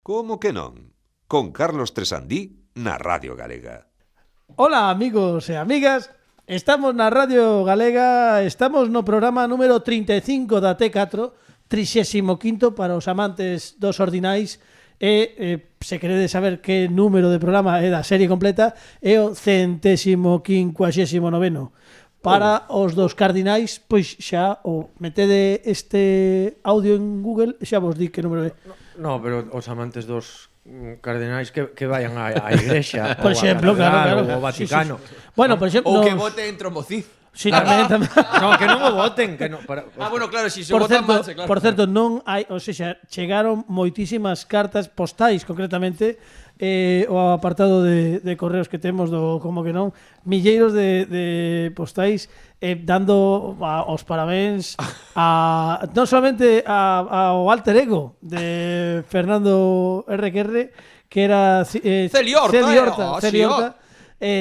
Como que non? Con Carlos Tresandí na Radio Galega. Ola amigos e amigas, estamos na Radio Galega, estamos no programa número 35 da T4, 35º para os amantes dos ordinais e se queredes saber que número de programa é da serie completa é o 159º. Para os dos cardinais, pois xa o metede este audio en Google e xa vos di que número é. No, pero os amantes dos cardenais que vayan á igrexa por exemplo, claro, o Vaticano. Sí. Bueno, por exemplo, ou que vote en Trombocid. Sí, tamén. No, que non o voten, que non Bueno, claro, si se Por votan certo, manche, claro. por certo, non hai, ou seja, chegaron moitísimas cartas postais, concretamente, o apartado de correos que temos do como que non, milleiros de postais dando os parabéns a non solamente ao alter ego de Fernando RQR, que era Celiorta,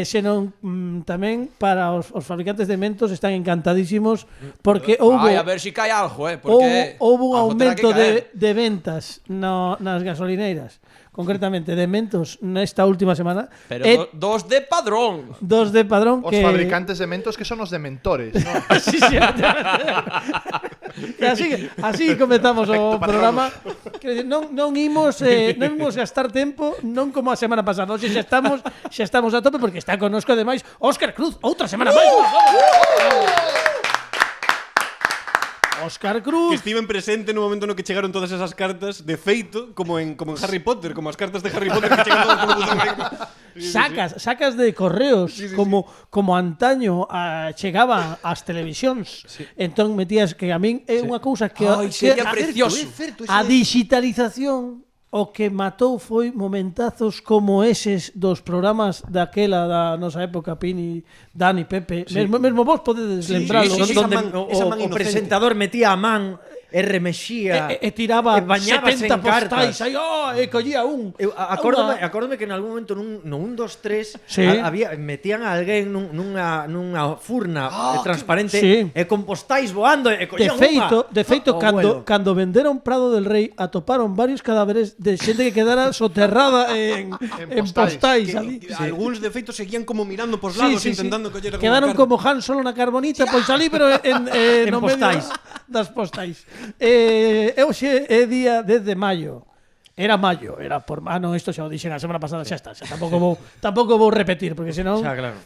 senón tamén para os fabricantes de mentos están encantadísimos porque houbo Ai, a ver si cae algo, porque houbo un algo terá que aumento caer. de ventas nas gasolineiras, concretamente de mentos nesta última semana. Pero dos de padrón. Dos de padrón Os que fabricantes de mentos que son os dementores, ¿no? Sí, así comenzamos o programa. Quero dicir, non imos gastar tempo, non como a semana pasada. Hoxe xa estamos a tope porque está connosco ademais Óscar Cruz, outra semana máis. Óscar Cruz. Que estiven presente no momento no que chegaron todas esas cartas, de feito, como en Harry Potter, como as cartas de Harry Potter que chegan todas polo buzón. Sacas de correos como antaño chegaba ás televisións. Entón metías que a min é unha cousa que sería precioso. A digitalización o que matou foi momentazos como eses dos programas daquela da nosa época, Pini, Dani, Pepe, mesmo vos podedes lembralo. Donde o presentador metía a man e remexía e tiraba e bañábase 70 en cartas. postais aí, e collía un. Acórdome que en algún momento no 1, 2, 3 Sí. metían a alguén nunha furna transparente sí. e con postais voando e De collían feito, cando venderon Prado del Rei, atoparon varios cadáveres de xente que quedara soterrada en postais ali. Algúns de feito seguían como mirando pos lados intentando coller alguna Quedaron carta. como Han Solo na carbonita, pois ali, pero no postais. medio das postais. Hoxe é día 10 de maio. Era maio, era por non, isto xa o dixen a semana pasada, xa está, xa tampouco vou repetir, porque senón, Xa, claro.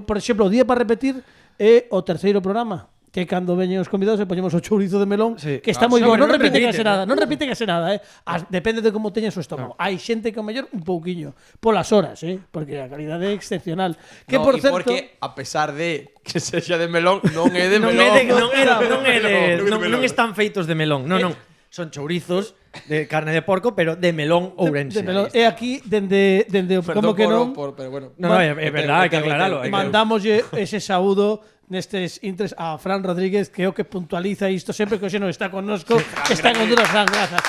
Por exemplo, o día para repetir é o terceiro programa, que cando veñen os convidados e poñemos o chourizo de melón, Sí. que está moi bo, non repiten repite, case nada, non repiten case nada, depende de como teña o seu estómago. Hai xente que ao mellor un pouquiño polas horas, porque a calidade é excepcional. Que No, por y certo, porque a pesar de que sexa de melón, non é de melón. Non están feitos de melón. Non. Son chourizos de carne de porco, pero de melón ourense. de melón. E aquí dende o como que non pero bueno. No, é verdade, hai que aclaralo. mandamoslle ese saúdo nestes intres a Fran Rodríguez, que é o que puntualiza isto sempre que hoxe non está connosco, que está en Honduras. Fran, grazas.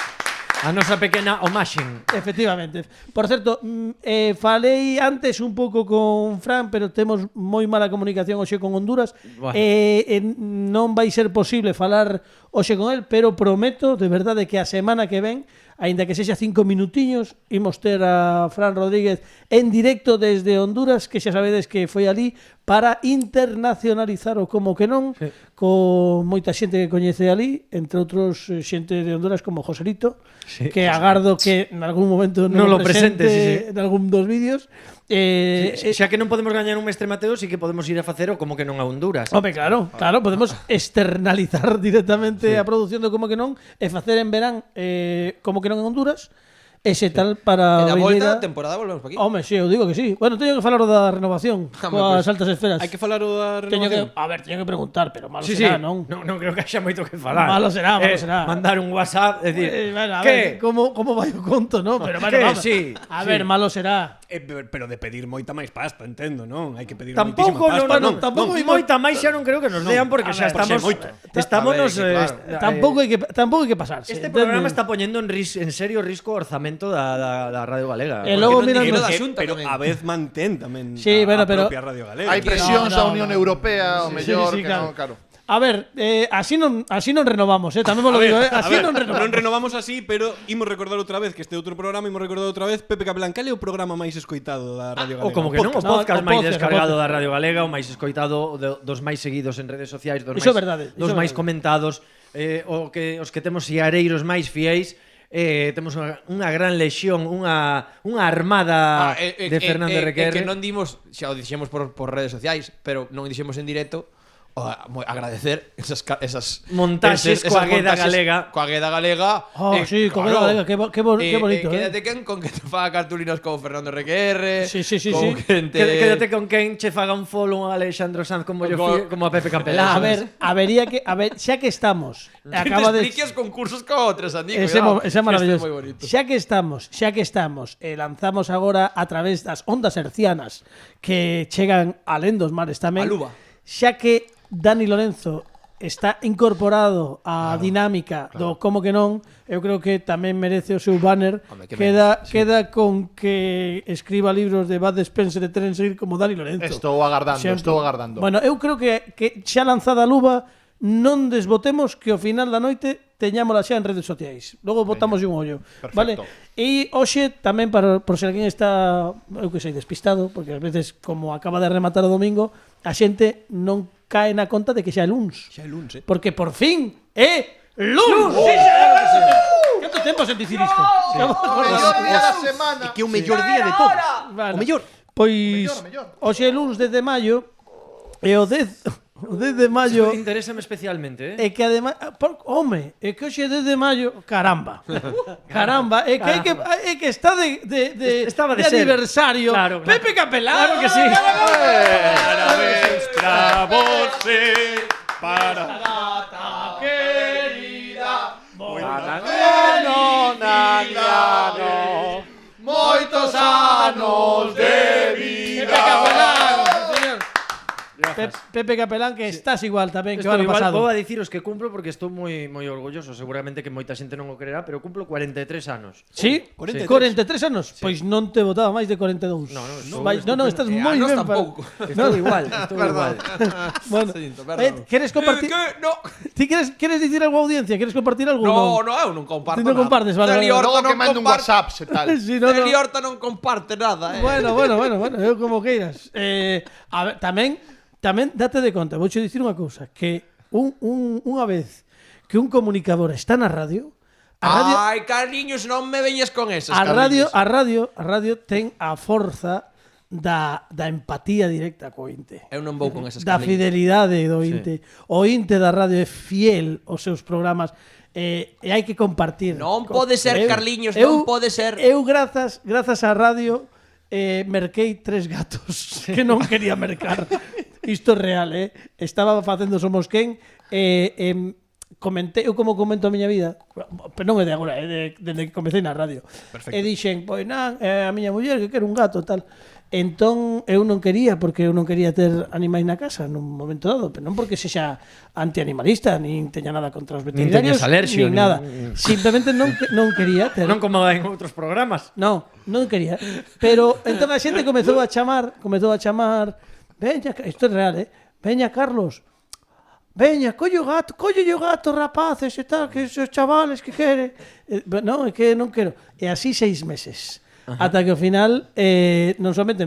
A nosa pequena homaxen. Efectivamente. Por certo, falei antes un pouco con Fran, pero temos moi mala comunicación hoxe con Honduras. Bueno. Non vai ser posible falar hoxe con el, pero prometo de verdade que a semana que ven, aínda que sexa 5 minutiños, imos ter a Fran Rodríguez en directo desde Honduras, que xa sabedes que foi ali para internacionalizar o como que non, con moita xente que coñece ali, entre outros xente de Honduras como Joselito, que agardo que en algún momento non lo presente en algún dos vídeos. Xa que non podemos gañar un Mestre Mateo, sí que podemos ir a facer o como que non a Honduras. Home, claro, podemos externalizar directamente a produción do como que non e facer en verán como que non en Honduras. Ese tal para E da Vindeira. volta, temporada, volvemos pa aquí. Home, sí, eu digo que sí. Bueno, teño que falar o da renovación coas altas esferas. Hai que falar o da Teño renovación. teño que preguntar, pero malo Sí, será, sí. non? Non creo que haxa moito que falar. Malo será. Mandar un WhatsApp, decir, Bueno, a que? ver, como vai o conto, non? Pero bueno, Que? vamos. Sí, A sí. ver, malo será. Pero de pedir moita máis pasta, entendo, non? Hai que pedir Tampouco, moitísima pasta. tampouco moita máis xa non creo que nos dean porque xa estamos estámonos Tampouco hai que pasarse. Este entende? programa está poñendo en serio risco o orzamento da Radio Galega. E logo Porque non mirando dinero da Xunta Pero tamén. a vez mantén tamén Sí, bueno, a pero- propia Radio Galega. Hai presións No, da Unión Europea, o mellor, sí, que non, claro. A ver, así non renovamos, tamén vos lo digo, así non renovamos. Non renovamos así, pero imos recordar outra vez que este outro programa, imos recordar outra vez Pepe Capelán, cal é o programa máis escoitado da Radio Galega? Ou como que non, o podcast No, máis o podcast, descargado o podcast. da Radio Galega, o máis escoitado, dos máis seguidos en redes sociais, dos Iso é máis, verdade, iso dos é máis verdade. comentados, os que temos siareiros máis fiéis. Temos unha gran lexión, unha armada de Fernando Requerre. Que non dimos, xa o dixemos por redes sociais, pero non dixemos en directo. Agradecer esas montaxes coa Agueda Galega. Coa Agueda Galega. Sí, coa Agueda Galega, que bonito. Quédate con que te faga cartulinas con Fernando Requerre. Sí. Quédate con quen che faga un follow a Alexandro Sanz como a Pepe Capelán. A ver, xa que estamos. Acaba de expliques concursos con outras, Andy. Ese é maravilloso. Moi bonito. Xa que estamos, lanzamos agora a través das ondas hercianas que chegan alén dos mares tamén. A Luba. Xa que Dani Lorenzo está incorporado á dinámica do como que non, eu creo que tamén merece o seu banner. Queda con que escriba libros de Bud Spencer e Terence Hill como Dani Lorenzo. Estou agardando. Bueno, eu creo que xa lanzada a luva, non desbotemos que ao final da noite teñámola xa en redes sociais. Logo botamos un ollo. Perfecto. Vale? E hoxe tamén por se alguén está, eu que sei, despistado, porque ás veces como acaba de rematar o domingo, a xente non cae na conta de que xa é luns. Xa é luns, Porque por fin é luns. Sí, claro que sí. Canto tempo sen dicir isto? O mellor día da semana. Que é o mellor día de todos. Vale. O mellor. Pois O mellor. hoxe é luns 10 de maio e o 10 de maio Interésame especialmente, é que ademais, home, é que hoxe é 10 de maio, caramba. Caramba, é que está Estaba de de ser. aniversario. Claro. Pepe Capelán. Claro que sí. Parabéns pra você, para Moitos anos de vida. Pepe Capelán, que estás igual tamén que o Estou ano igual, pasado. vou a diciros que cumplo porque estou moi orgulloso. Seguramente que moita xente non o creerá, pero cumplo 43 anos. Sí? 43 anos? Pois non te votaba máis de 42. Non, estás moi ben. tampouco. Estou igual. Bueno, queres compartir? No. Ti queres dicir algo á audiencia? Queres compartir algo? No, eu non comparto Ti non nada. compartes, vale. Celi Horta Logo que mande un WhatsApp e tal. Sí, no. Celi Horta non comparte nada, Bueno, eu como queiras. A ver, tamén date de conta, vouche dicir unha cousa, que unha vez que un comunicador está na radio, Ai, Carliños, non me veñes con esas, a radio ten a forza da empatía directa co ointe. Eu non vou con esas, Da Carliños. fidelidade do ointe. O ointe da radio é fiel aos seus programas e hai que compartir. Non pode ser, Carliños, non pode ser. Eu grazas á radio merquei 3 gatos que non quería mercar. Isto é real, Estaba facendo Somos Quen comentei, eu como comento a miña vida, pero non é de agora, desde que comecei na radio. Perfecto. E dixen, pois a miña muller que quere un gato tal. Entón eu non quería, porque eu non quería ter animais na casa nun momento dado, pero non porque sexa antianimalista, nin teña nada contra os veterinarios, teñas alerxio, nin nada. Simplemente non quería ter. Non como en outros programas. Non quería. Pero entón a xente comezou a chamar, veña, isto é real, veña Carlos, veña, colle o gato, rapaces e tal, que esos chavales que quere. Non, é que non quero. E así 6 meses. Ata que ao final non somente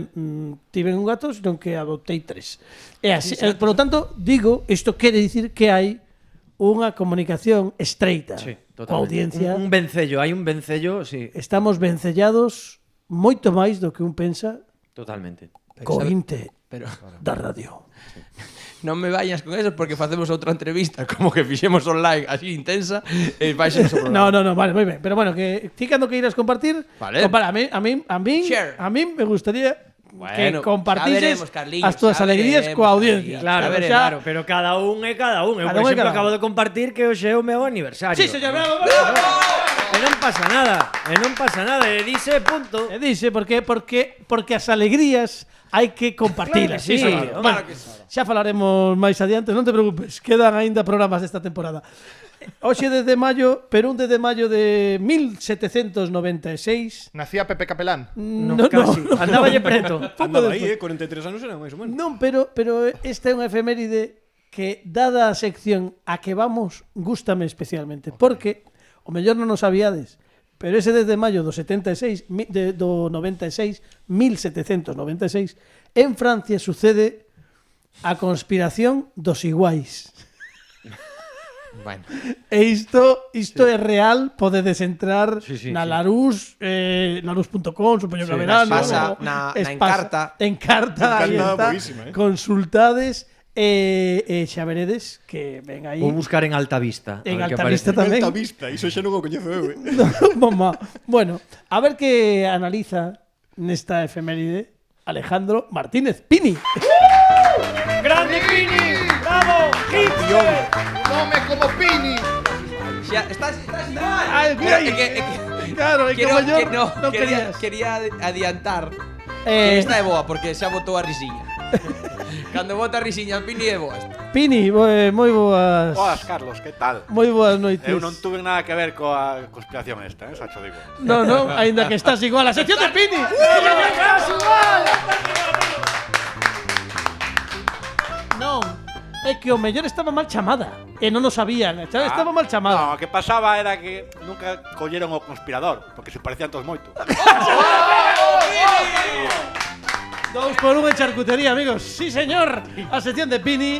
tiven un gato, senón que adoptei 3. E así, por lo tanto, digo, isto quere dicir que hai unha comunicación estreita coa audiencia. Un vencello, hai un vencello, sí. Estamos vencellados moito máis do que un pensa Totalmente. co ointe Pero da radio. non me vayas con eso porque facemos outra entrevista como que fixemos online así intensa e vais o programa. No, vale, moi ben. Pero bueno, que ti cando que irás compartir, Vale. compara, a mí Share. me gustaría Bueno, que compartises xa veremos, Carliños, as túas xa alegrías veremos, coa audiencia. Carliños. Claro, A ver, claro, pero cada un é cada un. Eu, Cada por un é exemplo, cada un. acabo de compartir que hoxe é o meu aniversario. Sí, señor, bravo. E non pasa nada, e dice punto. E dice porque as alegrías hai que compartilas. Claro que sí, señor. claro Bueno, xa falaremos máis adiante, non te preocupes, quedan aínda programas desta temporada. Hoxe desde maio, pero un desde maio de 1796. Nacía Pepe Capelán. Non, casi. Andáballe preto. Andaba aí, 43 anos era máis ou menos. Non, pero esta é unha efeméride que dada a sección a que vamos, gústame especialmente, porque o mellor non o sabíades, pero ese 10 de maio do 76, do 96, 1796, en Francia sucede a conspiración dos iguais. Bueno. E isto é real, podedes entrar na sí. Larus, larus.com, supoño que verán, pasa na Encarta. Encarta, aí está. boísima, Consultades xa veredes que ven aí. Vou buscar en Altavista. En a ver que Altavista aparece. tamén. Alta vista, iso xa non o coñezo eu, Mamá. Bueno, a ver que analiza nesta efeméride Alejandro Martínez Pini. ¡Grande Pini! ¡Bravo! ¡Nome como Pini! Xa, estás igual. Ay, mira aí. Claro, é que Quiero, yo que no, non querías. quería adiantar que esta é boa porque xa botou a risiña. Cando bota a risiña, Pini é boa esta. Pini, moi boas. Boas, Carlos, que tal? Moi boas noites. Eu non tuve nada que ver coa conspiración esta, xa cho digo. No, aínda que estás igual a sección de Pini. Non, é que o mellor estaba mal chamada e non o sabían, estaba mal chamada. No, o que pasaba era que nunca colleron o conspirador, porque se parecían todos moito. 2 por 1 en charcutería, amigos. Sí, señor. A sección de Pini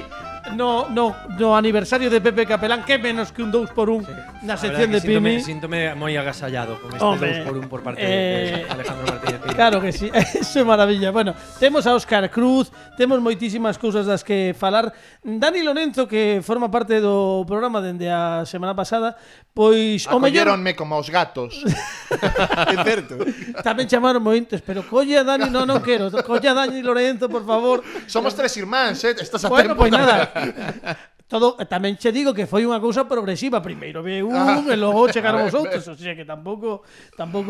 no aniversario de Pepe Capelán, que menos que un 2 por 1 na A sección de verdade que Pini. Síntome moi agasallado con este Hombre, 2 por 1 por parte de Alejandro Martínez Pini. Claro que sí, eso é maravilla. Bueno, temos a Óscar Cruz, temos moitísimas cousas das que falar. Dani Lorenzo, que forma parte do programa dende a semana pasada, pois o mellor Acolléronme como os gatos. É certo. tamén chamaron mointes, pero colle a Dani, non quero. Colle a Dani Lorenzo, por favor. Somos 3 irmáns, Estás a Bueno, tempo. pois nada. Todo, tamén che digo que foi unha cousa progresiva. Primeiro ve e logo chegaron os outros. O sea que tampouco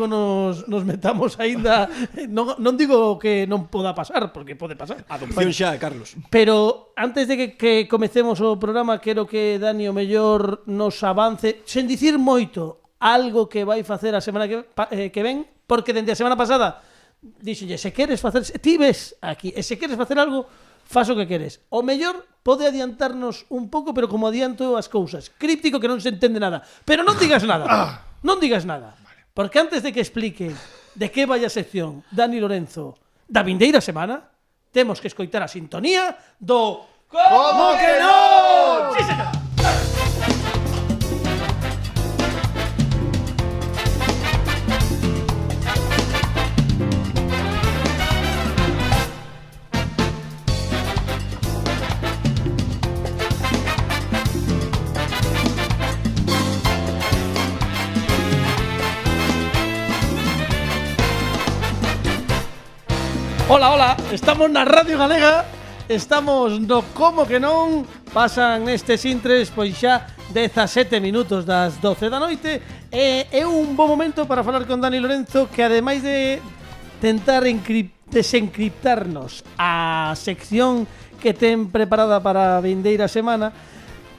nos metamos aínda. Non digo que non poda pasar, porque pode pasar. Adopción xa, Carlos. Pero antes de que comecemos o programa, quero que Dani o mellor nos avance, sen dicir moito, algo que vai facer a semana que ven, porque dende a semana pasada dixenlle, se queres facer, ti ves aquí, e se queres facer algo, faz o que queres. O mellor pode adiantarnos un pouco, pero como adianto as cousas. Críptico, que non se entende nada. Pero non digas nada. Non digas nada. Porque antes de que explique de que vai a sección Dani Lorenzo da vindeira semana, temos que escoitar a sintonía do Como que non? Sí, señor. Hola, estamos na Radio Galega, estamos no Como que non, pasan nestes intres pois xa 17 minutos das 12 da noite e é un bom momento para falar con Dani Lorenzo, que ademais de tentar desencriptarnos a sección que ten preparada para a vindeira semana,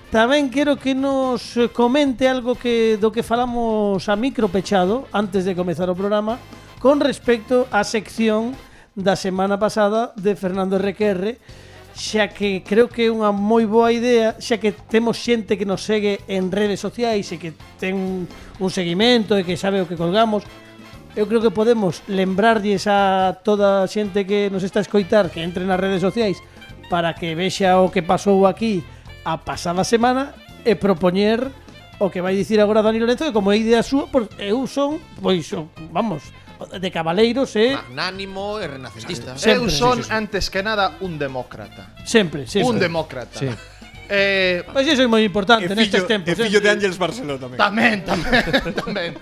tamén quero que nos comente algo do que falamos a micro pechado antes de comezar o programa con respecto á sección da semana pasada de Fernando RQR, xa que creo que é unha moi boa idea, xa que temos xente que nos segue en redes sociais e que ten un seguimento e que sabe o que colgamos. Eu creo que podemos lembrarlles a toda a xente que nos está a escoitar que entre nas redes sociais para que vexa o que pasou aquí a pasada semana e propoñer o que vai dicir agora Dani Lorenzo, que como é idea súa, pois eu son, pois, vamos, de cabaleiros, Magnánimo e renacentista. Eu son, antes que nada, un demócrata. Sempre. Un demócrata. Sí. Pois iso é moi importante nestes tempos. É fillo de Ángels Barceló tamén. Tamén.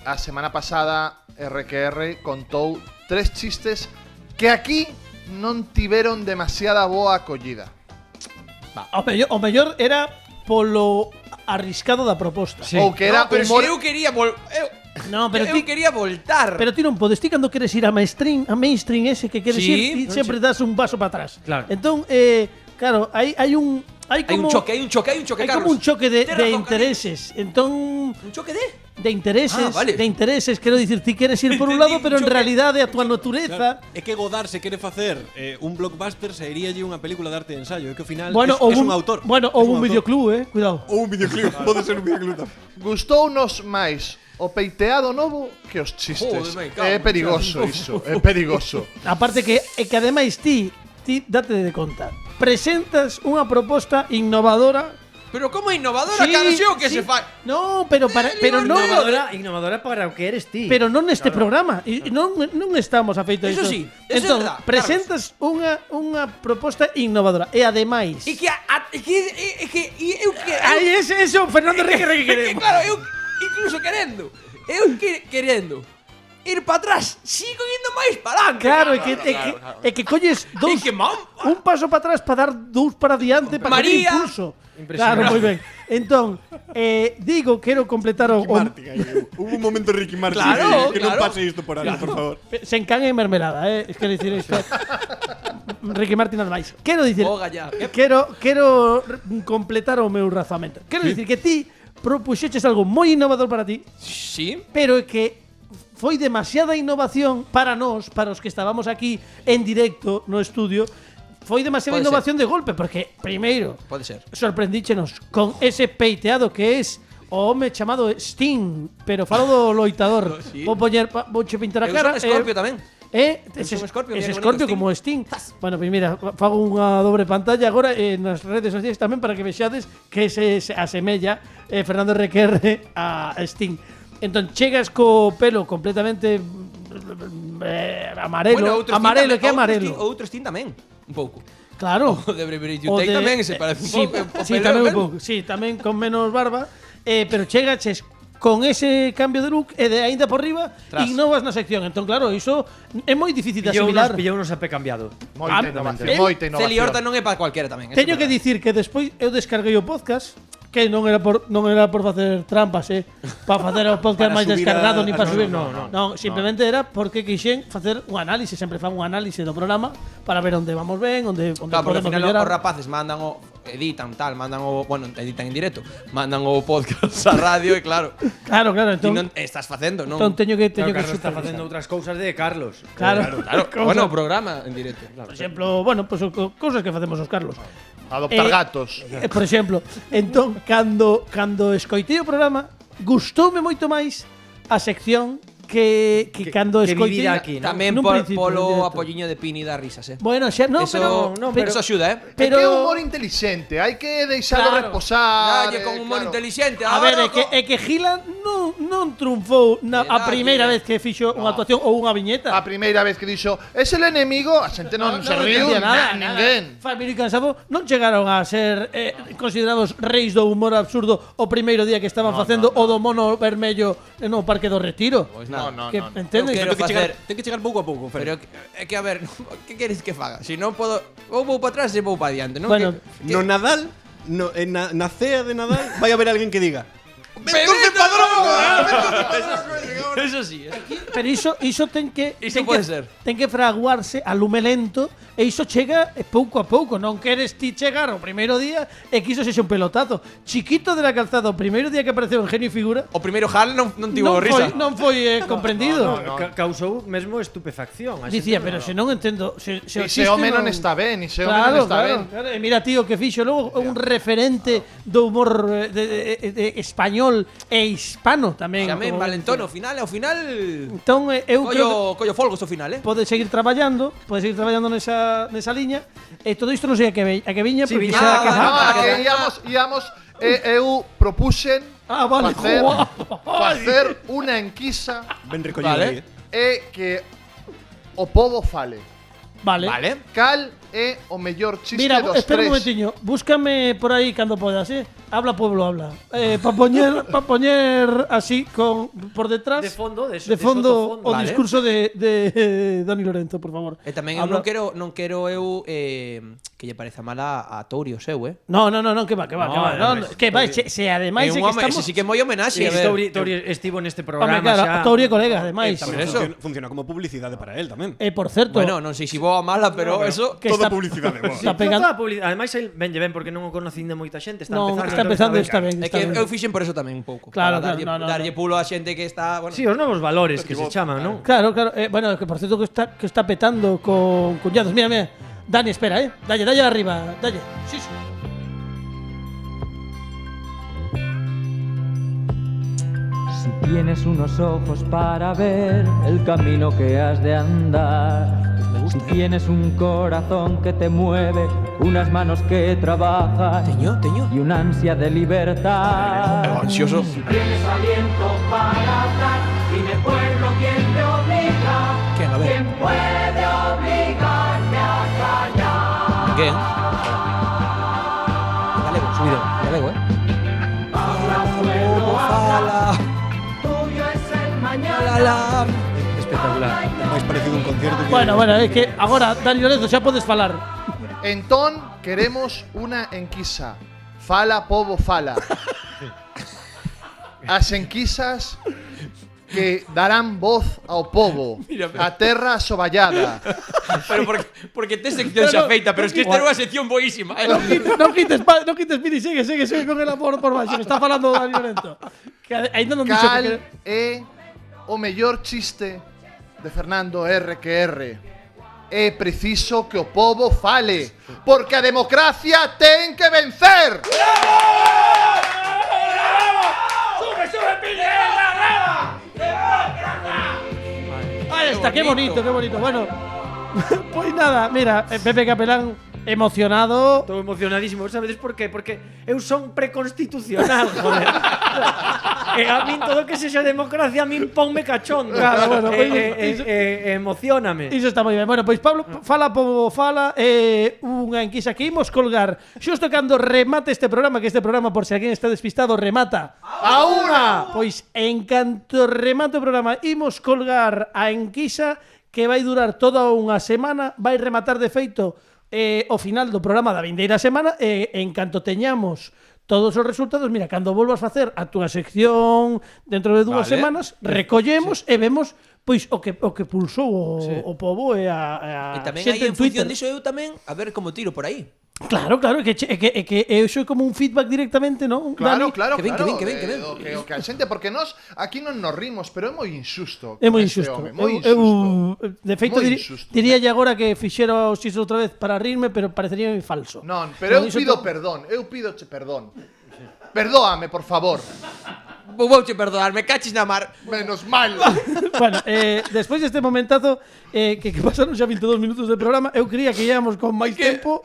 A semana pasada RQR contou 3 chistes que aquí non tiveron demasiada boa acollida. O mellor era polo arriscado da proposta. Sí. Ou que era pero humor... se eu quería No, pero eu ti quería voltar. Pero ti non podes, ti cando queres ir a mainstream ese que queres Sí, ir, ti sempre das un paso para atrás. Claro. Entón, claro, hai un Hai Hai un choque, Hai Carlos. como un choque de Tes razón, intereses. Entón, Un choque de? de intereses, Vale. de intereses, quero dicir, ti queres ir por un Entendí, lado, pero en choque. realidade a tua natureza. É que Godard se quere facer un blockbuster seríalle unha película de arte de ensayo. É que ao final Bueno, é ou un autor. Bueno, É ou un autor. videoclub, cuidado. Ou un videoclip. Pode ser un videoclip tamén. Gustounos máis o peiteado novo que os chistes. Joder, me cago É en perigoso iso, é perigoso. Aparte que ademais ti date de conta. Presentas unha proposta innovadora. Pero como innovadora, cada xeo que se fai. No, pero non Innovadora para o que eres ti. pero non neste programa. E non estamos afeitos a Eso iso. sí, eso entón, é verdad, presentas unha proposta innovadora e ademais. E que eu que Aí eso, Fernando Reque que queremos. claro, eu incluso querendo ir para atrás, sigo indo máis para adelante. Claro, é que colles dous, E que mampa. un paso para atrás para dar dous para diante para que dé María. impulso. Claro, moi ben. Entón, digo, quero completar o Martin, aí, hubo un momento Ricky Martin Claro, que non claro. pase isto por alto, por favor. sen can e mermelada, es que dicir isto. Ricky Martin ademais. Quero dicir, Oga ya. quero completar o meu razonamento. Quero dicir que ti propuxeches algo moi innovador para ti, Sí. pero é que foi demasiada innovación para nós, para os que estábamos aquí en directo no estudio. Foi demasiada Pode innovación de golpe, porque primeiro Pode ser. sorprendíchenos con ese peiteado que es o home chamado Sting, pero falo do loitador. Sí. Vouche pintar a Eu cara. son Scorpio tamén. Ese son Scorpio, ese mira que Scorpio bonito, como Sting. Bueno, pues mira, fago unha dobre pantalla agora nas redes sociais tamén para que vexades que se asemella Fernando Requerre a Sting. Entón chegas co pelo completamente amarelo, amarelo, que é amarelo. Outro Steam tamén, un pouco. Claro. O de Brevery O You Take de- tamén se parece un sí, pouco. sí, tamén un pouco. Sí, tamén con menos barba, pero chegaches con ese cambio de look e de aínda por riba Tras. innovas na sección. Entón claro, iso é moi difícil de asimilar. Pillou-nos a pé cambiado. Moita Ah, innovación, el- moita Celi Horta innovación. non é para cualquiera tamén. Teño que dicir que despois eu descarguei o podcast, que non era por facer trampas, para facer o podcast Para máis subir descargado ni para no, subir, no, non, simplemente era porque quixen facer un análise, sempre fan un análise do programa para ver onde vamos ben, onde Claro, porque ao podemos final mellorar. os rapaces mandan editan editan en directo, mandan o podcast a radio e claro, Claro, ti entón, non estás facendo, non? entón teño que Claro, Carlos está supervisar. facendo outras cousas de Carlos. Claro, Claro, cousas- bueno, o programa en directo, claro. por exemplo, bueno, pues cousas que facemos os Carlos. Adoptar Eh, gatos. Por exemplo, entón cando escoitei o programa, gustoume moito máis a sección que cando que escoitei vivir aquí, ¿no? Tamén nun principio, en polo directo. apolliño de Pini da risas, Bueno, xa no, eso, pero eso axuda, pero É que é humor inteligente, hai que deixalo Claro. reposar. Dalle con humor claro. inteligente. a ver, é que Gila non triunfou a primeira vez que fixo unha actuación ou unha viñeta. A primeira vez que dixo, es el enemigo, a xente non se riu, entendía nada, ninguén. Family Cansado non chegaron a ser considerados reis do humor absurdo o primeiro día que estaban facendo o do mono vermello no Parque do Retiro. Pois nada. Que, Eu entendes? quero facer Ten que chegar pouco a pouco, Fer. Pero é que a ver, que queres que faga? Si non podo, ou vou para atrás e vou para diante, non? Bueno, No Nadal, na cea de Nadal, vai haber alguén que diga ¡Vente Eso sí, Pero iso ten que Iso ten pode que, ser. ten que fraguarse a lume lento e iso chega pouco a pouco, non queres ti chegar o primeiro día e que iso sexa un pelotazo. Chiquito de la Calzada, o primeiro día que apareceu en Genio y Figura, O primeiro Hal non tivo risa. non foi comprendido. Causou mesmo estupefacción. A Dicía, xente pero se non entendo, se Ese home non está ben, ese home non está ben. Claro. E mira, tío, que fixo logo un referente do humor de español e hispano tamén. Xamén como- Valentón, ao final Entón, eu creo collo folgos ao final, pode seguir traballando nesa liña e todo isto non sei a que viña, Sí, porque viña xa a acaba- Ah, Ah, que íamos eu propuxen vale. facer unha enquisa ben recollido Vale. aí. e que o pobo fale. Vale. Vale. Cal é o mellor chiste Mira, dos espera un tres? momentiño, búscame por aí cando podas, Habla pueblo, habla. Para poñer así por detrás De fondo, de fondo sotofondo. o Vale. discurso de Dani Lorenzo, por favor. E tamén Habla- non quero eu que lle pareza mal a Touri o seu, No, que va. Que va, se ademais É de un que home, estamos ese sí que é moi homenaxe, Sí, a ver. Touri estivo neste programa Home, claro, xa. Touri é colega, ademais. Tamén Eso. funciona como publicidade para él tamén. Por certo, Bueno, non sei se boa ou mala, pero eso que Todo está, publicidade, boa. está No, pegando. toda publicidade. Ademais, el venlle ben porque non o conocín de moita xente. Está Non, empezando. está empezando, ben. está ben. É Está que ben. eu fixen por eso tamén un pouco. Claro, para claro, darlle pulo a xente que está, bueno. Sí, os novos valores que se chaman, non? Claro. Bueno, que por cierto que está petando con cuñados. Mira. Dani, espera, Dalle arriba. Dalle. Sí. Si tienes unos ojos para ver el camino que has de andar, si tienes un corazón que te mueve, unas manos que trabajan Teño. y un ansia de libertad. Ansioso. Si tienes aliento para hablar, dime pueblo quién te obliga, Quen, a ver. quién puede obligarte a callar. Quen? Galego, subido. Galego, Fala. Tuyo es el mañana. Espectacular. Máis parecido un concierto que... Bueno, é que agora, Dani Lorenzo, xa podes falar. Entón, queremos una enquisa. Fala, pobo, fala. As enquisas que darán voz ao pobo. Mira, A terra asoballada. Pero porque tes sección xa feita, pero es que esta era unha sección boísima. Non quites, Pini, sigue con el amor por baixo. Que está falando Dani Lorenzo. Que ainda non dixo Cal que... é o mellor chiste de Fernando R. É preciso que o pobo fale, porque a democracia ten que vencer. Ahí está, qué bonito. Bueno, pues nada, mira, Pepe Capelán emocionado. Estou emocionadísimo, sabedes por qué? Porque eu son preconstitucional, joder. E a min todo que sexa democracia a min ponme cachondo. Claro, bueno, emocioname. Iso está moi ben. Bueno, pois Pablo, fala unha enquisa que imos colgar xusto cando remate este programa, que este programa, por se alguén está despistado, remata A unha. Pois en canto remate o programa imos colgar a enquisa que vai durar toda unha semana, vai rematar de feito o final do programa da vindeira semana e en canto teñamos todos os resultados, mira, cando volvas a facer a túa sección dentro de 2 Vale. semanas, recollemos e vemos pois o que pulsou o pobo e a E tamén xente hai en en función Twitter. diso eu tamén a ver como tiro por aí. Claro, que eso é como un feedback directamente, ¿no? Claro, Dani? claro, Que ben, claro. que ben. O que a xente, porque nós aquí non nos rimos, pero é moi injusto. É moi con este injusto. home, moi injusto. De feito, Moi injusto. diríalle agora que fixera o xiste outra vez para rirme, pero parecería falso. Non, pero eu iso pido to- perdón, perdón. Perdóame, por favor. Vouche perdoar, me cachis na mar. Menos mal. Bueno, despois deste momentazo que pasaron xa 22 minutos de programa, eu creía que íamos con máis tempo.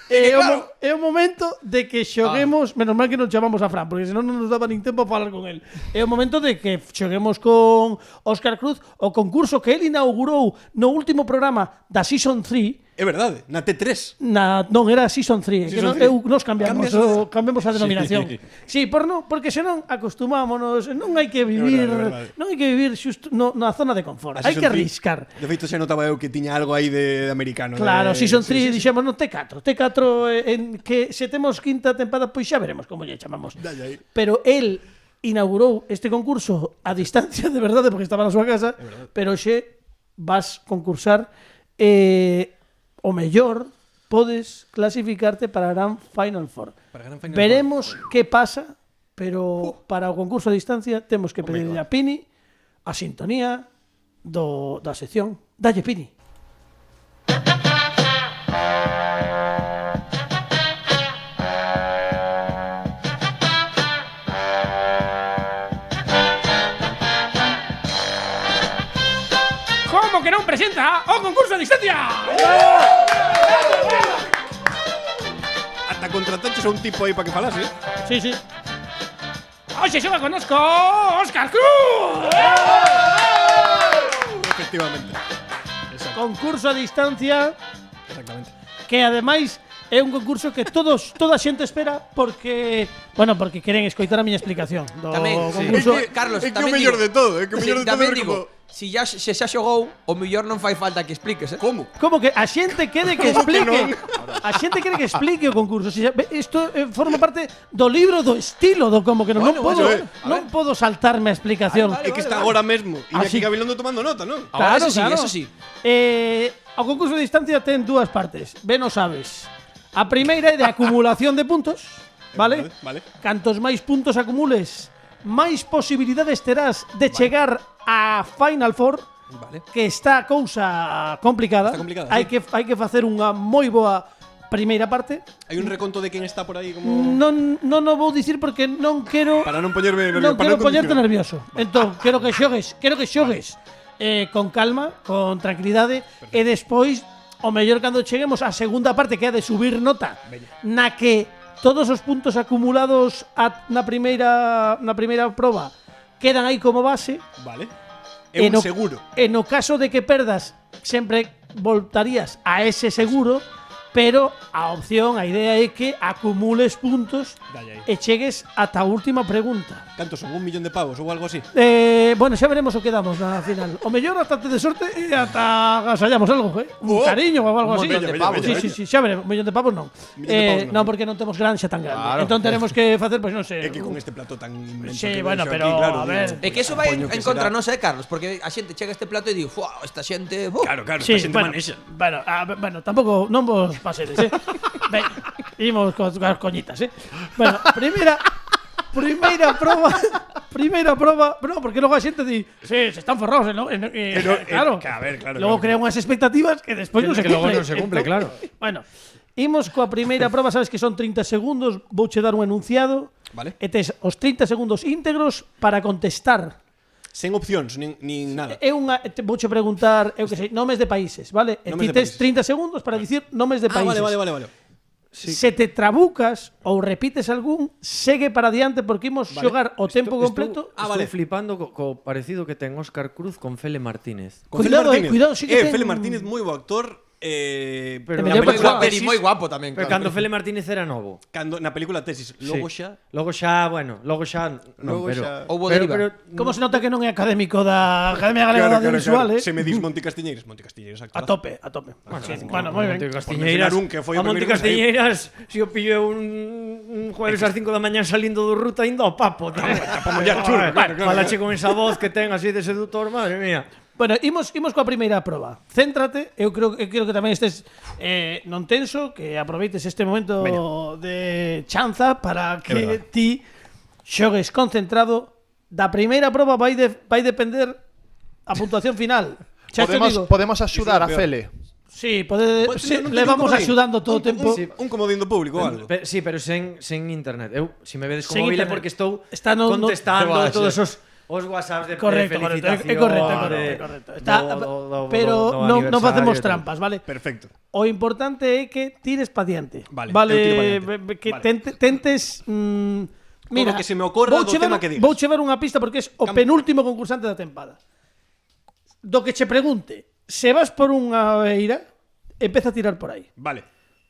É o momento de que xoguemos, menos mal que non chamamos a Fran, porque senón non nos daba nin tempo a falar con el. É o momento de que xoguemos con Óscar Cruz o concurso que el inaugurou no último programa da Season 3. É verdade, na T3. Non, era Season 3, que Season 3. nos cambiamos cambiamos a denominación. Sí. Sí, porque senón acostumámonos, non hai que vivir, verdade. non hai que vivir xusto na zona de confort. A Hai que Season 3. arriscar. De feito, xa notaba eu que tiña algo aí de americano. Claro, de... Season 3 sí. dixemos non T4 en que se temos quinta tempada pois xa veremos como lle chamamos. Dalle aí. Pero el inaugurou este concurso a distancia de verdade porque estaba na súa casa, pero xe vas concursar o mellor podes clasificarte para a Gran Final Four. Veremos que pasa, pero para o concurso a distancia temos que pedirle a Pini a sintonía da sección. Dalle, Pini. Como que non presenta o concurso a distancia? Ata contrataches a un tipo aí para que falase. Sí, sí. Hoxe xoga connosco Óscar Cruz. Efectivamente. Concurso a distancia Exactamente. que ademais é un concurso que toda a xente espera porque queren escoitar a miña explicación do Tamén, concurso. Carlos, É que tamén o mellor digo, de todo, é que o mellor de todo tamén é digo, como... se xa xogou, o mellor non fai falta que expliques, Como? Como que a xente quere que Como que explique? A xente quere que explique o concurso. Isto forma parte do libro do estilo do como que non podo saltarme a explicación. É que está agora mesmo Iñaki Así. Gabilondo tomando nota, non? Claro, Eso sí, claro. eso sí. O concurso de distancia ten dúas partes. Ben o sabes. A primeira é de acumulación de puntos, vale? Vale. Cantos máis puntos acumules, máis posibilidades terás de chegar a Final Four. Vale. Que está a cousa complicada. Está complicada, hai sí. que facer unha moi boa primeira parte. Hai un reconto de quen está por aí como... Non o vou dicir porque non quero Para non poñerme non para quero poñerte condicionar. nervioso. Entón, quero que xogues con calma, con tranquilidade e despois o mellor cando cheguemos á segunda parte que é de subir nota, na que todos os puntos acumulados na primeira proba quedan aí como base. Vale. É un seguro. E no caso de que perdas, sempre voltarías a ese seguro, pero a idea é que acumules puntos Dalle aí. e chegues ata a última pregunta. Cantos son? 1 millón de pavos ou algo así? Bueno, xa veremos o que damos na final. O mellor ata de sorte e ata gasallamos algo, un cariño ou algo así. millón de pavos, Sí, xa veremos. Un millón de pavos non. Millón de pavos non. Non, porque non temos granja tan grande. Claro. Entón teremos que facer, pois non sei. É que con este plato tan inmenso Sí, que bueno, vexo pero, aquí, claro, a ver. digo, É que eso vai supoño en que contra, será- non sei, Carlos, porque a xente chega a este plato e digo, "Fuá, esta xente, Claro, Sí, esta xente bueno, manexa. bueno, tampouco non vos pasedes, Ben, imos con as coñitas, Bueno, primeira proba, no, porque logo a xente di, se están forrados, claro. Claro. Logo crean unhas expectativas que despois non se Que logo cumplen. non se cumple, claro. Bueno, imos coa primeira proba, sabes que son 30 segundos, vouche dar un enunciado. Vale. E tes os 30 segundos íntegros para contestar. Sen opcións, nin nada. Vouche preguntar, eu que sei, nomes de países, vale? E Nomes ti de tes países. 30 segundos para dicir nomes de países. Vale. Se te trabucas ou repites algún, segue para diante porque imos xogar o tempo completo. Estou flipando co parecido que ten Óscar Cruz con Fele Martínez. Con Cuidado, Fele Martínez. cuidado, sí que ten- Fele Martínez, moi bo actor. Pero Te na mellor película persoa. Tesis, moi guapo tamén. pero cando Fele Martínez era novo. Cando na película Tesis, logo Sí. xa Logo xa, bueno, logo xa non, Logo pero xa- Houbo deriva. Como se nota que non é académico da Academia Galega de Audiovisual, Se me dis Monte Castiñeiras, A tope. Bueno, moi ben. Monte Castiñeiras, mencionar un que foi o a Monte primeiro que saiu. Castiñeiras, se o pillo un jueves ás 5 da mañá salindo do ruta indo ao papo. mollar churro, claro. Falache con esa voz que ten así de seductor, madre mía. Bueno, imos coa primeira proba. Céntrate, eu creo que tamén estes non tenso, que aproveites este momento de chanza para que ti xogues concentrado. Da primeira proba vai depender a puntuación final. Xa te digo. Podemos axudar a Fele. Sí, Pues, non le teño vamos comodín. axudando todo o tempo. Un comodín do público ou algo. Sí, pero sen internet. Eu, se me vedes con Sen móvil é internet. porque estou Está no- contestando no- todos os WhatsApps de Correcto, felicitación. é correcto. Pero non facemos trampas, vale? Perfecto. O importante é que tires pa diante. Vale, eu tiro pa diante. Que Vale. tentes mira, que se me ocorra do tema que digas. Vouche ver unha pista porque é o penúltimo concursante da tempada. Do que che pregunte, se vas por unha beira, empeza a tirar por aí.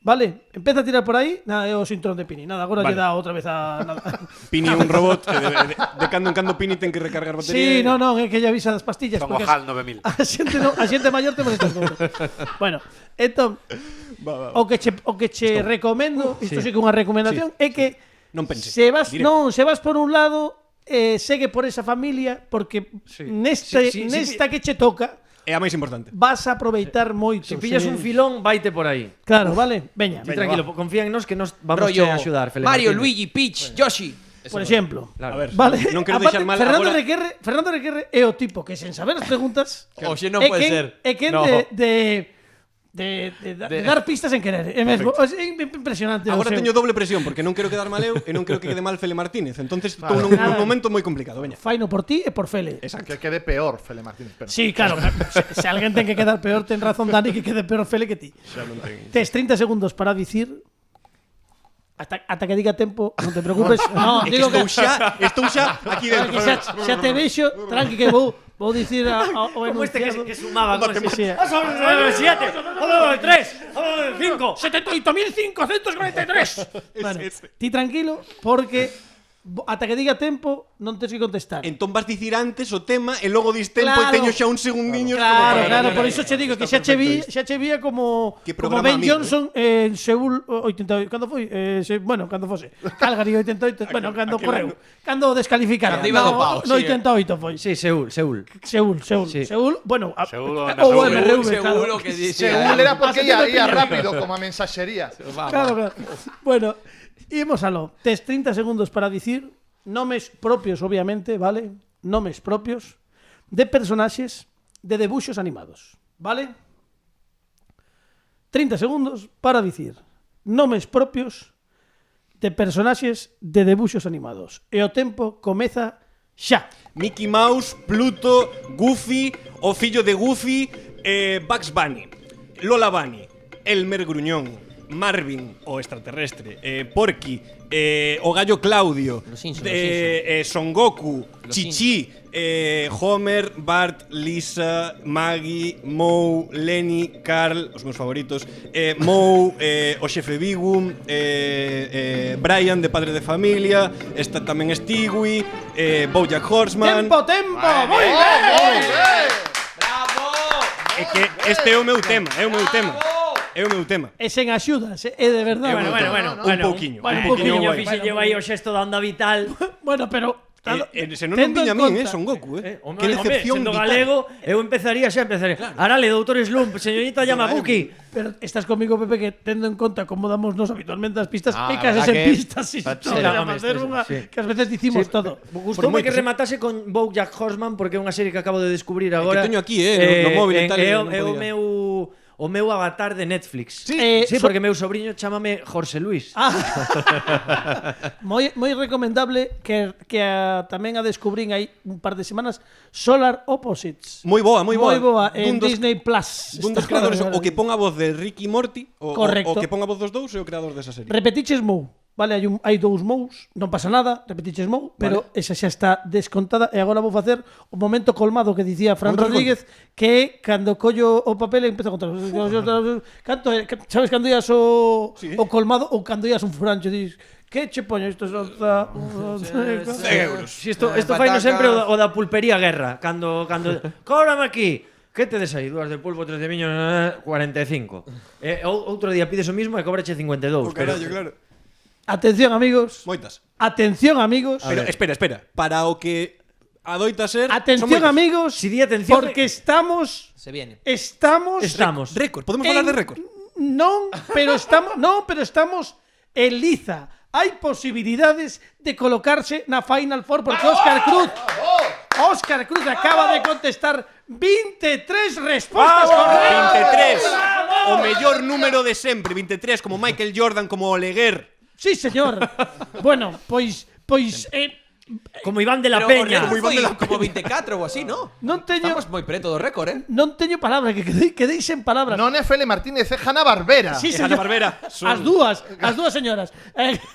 Vale, empeza a tirar por aí. Nada, é o sintrón de Pini. Nada, agora Vale. lle dá outra vez a nada. Pini é un robot que de cando en cando Pini ten que recargar Sí, batería. non, é que lle avisa das pastillas. Como porque HAL 9000. a xente maior temos estas cousas. Bueno, entón, o que che recomendo, isto sí que é unha recomendación, é que Non pense, se vas directo. por un lado, segue por esa familia porque nesta que che toca É a máis importante. vas a aproveitar moito. Se pillas un filón, vaite por aí. Claro, vale, veña. Ti tranquilo, confía en nos que nos vamos Rollo a axudar, Fele Mario, Martínez. Luigi, Peach, Yoshi. Por exemplo. Claro. A ver, Vale, non quero aparte, deixar mal Fernando agora. Requerre é o tipo que sen saber as preguntas Oxe, non é pode quen- ser. É quen No. de dar pistas en querer. É mesmo, é impresionante. Agora o seu. teño doble presión porque non quero quedar mal eu e non quero que quede mal Fele Martínez. Entonces estou nun momento moi complicado, veña. Faino por ti e por Fele. Que quede peor, Fele Martínez. Pero. Sí, claro. Se alguén ten que quedar peor, ten razón Dani que quede peor Fele que ti. Tes 30 segundos para dicir ata que diga tempo, non te preocupes. No, É que digo que estou xa aquí dentro. xa te vexo, tranqui que vou Vou dicir ao Como este enunciado. que sumaba con Sí, sí. ese. Sobre 7, sobre 3, sobre 5. 78.543. Bueno, ti tranquilo, porque ata que diga tempo non tens que contestar. Entón vas dicir antes o tema e logo dis tempo Claro. e teño xa un segundiño. Claro, por iso che digo que xa che vía como Que como programa Ben amigo, Johnson en Seúl 88. Cando foi? Bueno, cando fose. Calgary 88. Bueno, cando correu. Cando descalificaron. Cando iba dopado, No sí, 88 foi. Sí, Seúl. Seúl. Sí. Seúl, bueno, Seúl, ou MRV, claro. Seguro que dice. Seúl era porque ia rápido, como a mensaxería. Claro. Bueno, imos aló. Tes 30 segundos para dicir nomes propios, obviamente, vale? Nomes propios de personaxes de debuxos animados, vale? 30 segundos para dicir nomes propios de personaxes de debuxos animados. E o tempo comeza xa. Mickey Mouse, Pluto, Goofy, o fillo de Goofy, Bugs Bunny, Lola Bunny, Elmer Gruñón, Marvin, o extraterrestre, Porky, o gallo Claudio, Los Simpsons, Son Goku, Los Chichi, Homer, Bart, Lisa, Maggie, Moe, Lenny, Carl, os meus favoritos, Moe, o xefe Bigum, Brian de Padre de Familia, está tamén Stewie, BoJack Horseman. Tempo, moi ben. É que este é o meu tema, é o meu tema. E sen axudas, de verdade. Bueno. Un pouquiño, bueno, un pouquiño Yo guai. fixelle aí o xesto da onda vital. Bueno, pero Se non viña a min, Son Goku, Que decepción sendo vital. galego, eu empezaría. Arale, doutor Slump, señorita Yamabuki. Pero estás conmigo, Pepe, que tendo en conta como damos nos habitualmente as pistas, Ah, e cases verdad en que- pistas Sí, facer unha que ás veces dicimos todo. Gustoume que rematase con BoJack Horseman porque é unha serie que acabo de descubrir agora. teño aquí, no móvil e tal, non É podía. o meu avatar de Netflix. Sí, Sí, porque meu sobrinho chámame Jorge Luis. moi recomendable que tamén a descubrín aí un par de semanas, Solar Opposites. Moi boa, moi boa. En Dun dos- Disney Plus. Dun dos Está creadores, de o que pon a voz de Ricky Morty, o Correcto. que pon a voz dos dous é o creador desa serie. Repetiches Mou. Vale, hai dous Mous, non pasa nada, repetiches Mou, pero esa xa está descontada e agora vou facer o momento colmado que dicía Fran Momento Rodríguez, que é cando collo o papel e empezo a contar. Canto é? Sabes cando ías o colmado ou cando ías un francho dis que che poño isto son euros. Si isto fai no sempre o da pulpería guerra, cando cóbrame aquí. Que te des aí? 2 de pulpo, 3 de miño, 45. Outro día pides o mismo e cobrache 52. Carallo, claro. Atención, amigos. Moitas. Atención, amigos. Pero espera. Para o que adoita ser, Atención, son moitas. amigos. Si di atención, porque estamos Se viene. estamos Récord, podemos falar de récord. Non, pero estamos en liza. Hai posibilidades de colocarse na Final Four porque Óscar Cruz acaba de contestar 23 respostas correctas. 23. O mellor número de sempre, 23, como Michael Jordan, como Oleguer. Sí, señor. Bueno, pois como Iván de la Pero Peña. o récord foi como 24 ou así, ¿no? non teño Estamos moi preto do récord, non teño palabras, que quedei sen palabras. Non é Fele Martínez, é Hanna-Barbera. Sí, E señor. Hanna-Barbera. As dúas señoras.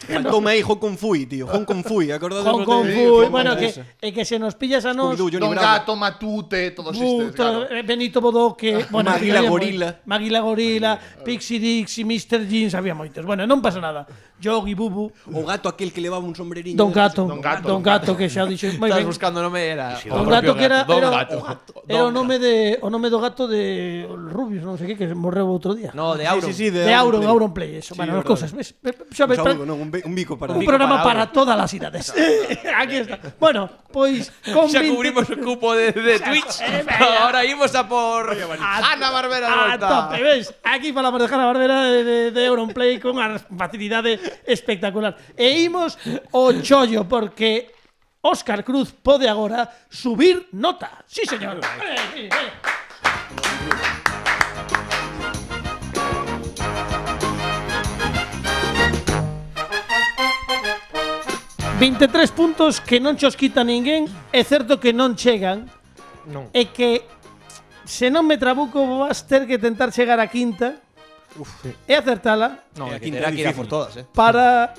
Faltoume aí Hong Kong Fui, tío. Hong Kong Fui, acordades? Hong Kong Sí, Fui. Hong Bueno, Kong que se nos pillas a nos. Scooby-Doo, Johnny Don Bravo. Gato, Matute, todos estes, claro. Benito Bodoque, bueno, Maguila había Gorila. Maguila Gorila, Pixie Dixie, Mr. Jeans, había moitos. Bueno, non pasa nada. Yogi Bubu, O gato aquel que levaba un sombreriño. Don Gato, Don Gato que xa dixo moi Estás ben. buscando o nome era Don Gato que era Don era Gato. era o nome do gato de Rubius, non sei que morreu outro día. No, de Auron. Sí, De Auron Play, eso. Bueno, as verdade. cousas, ves? Xa ves, Un saúdo, non, un bico para... un programa para todas as idades. Aquí está. Bueno, pois con Xa 20 cubrimos o cupo de Twitch. Ahora imos a por Ana Barbera de a volta. tope, ves? Aquí falamos de Hanna-Barbera de Auronplay con unha facilidade espectacular. E imos o chollo porque Óscar Cruz pode agora subir nota. Sí, señor. 23 puntos que non chos quita ninguén. É certo que non chegan. Non. E que se non me trabuco vas ter que tentar chegar a quinta e acertala No, a que quinta terá é que ir a por difícil. todas, para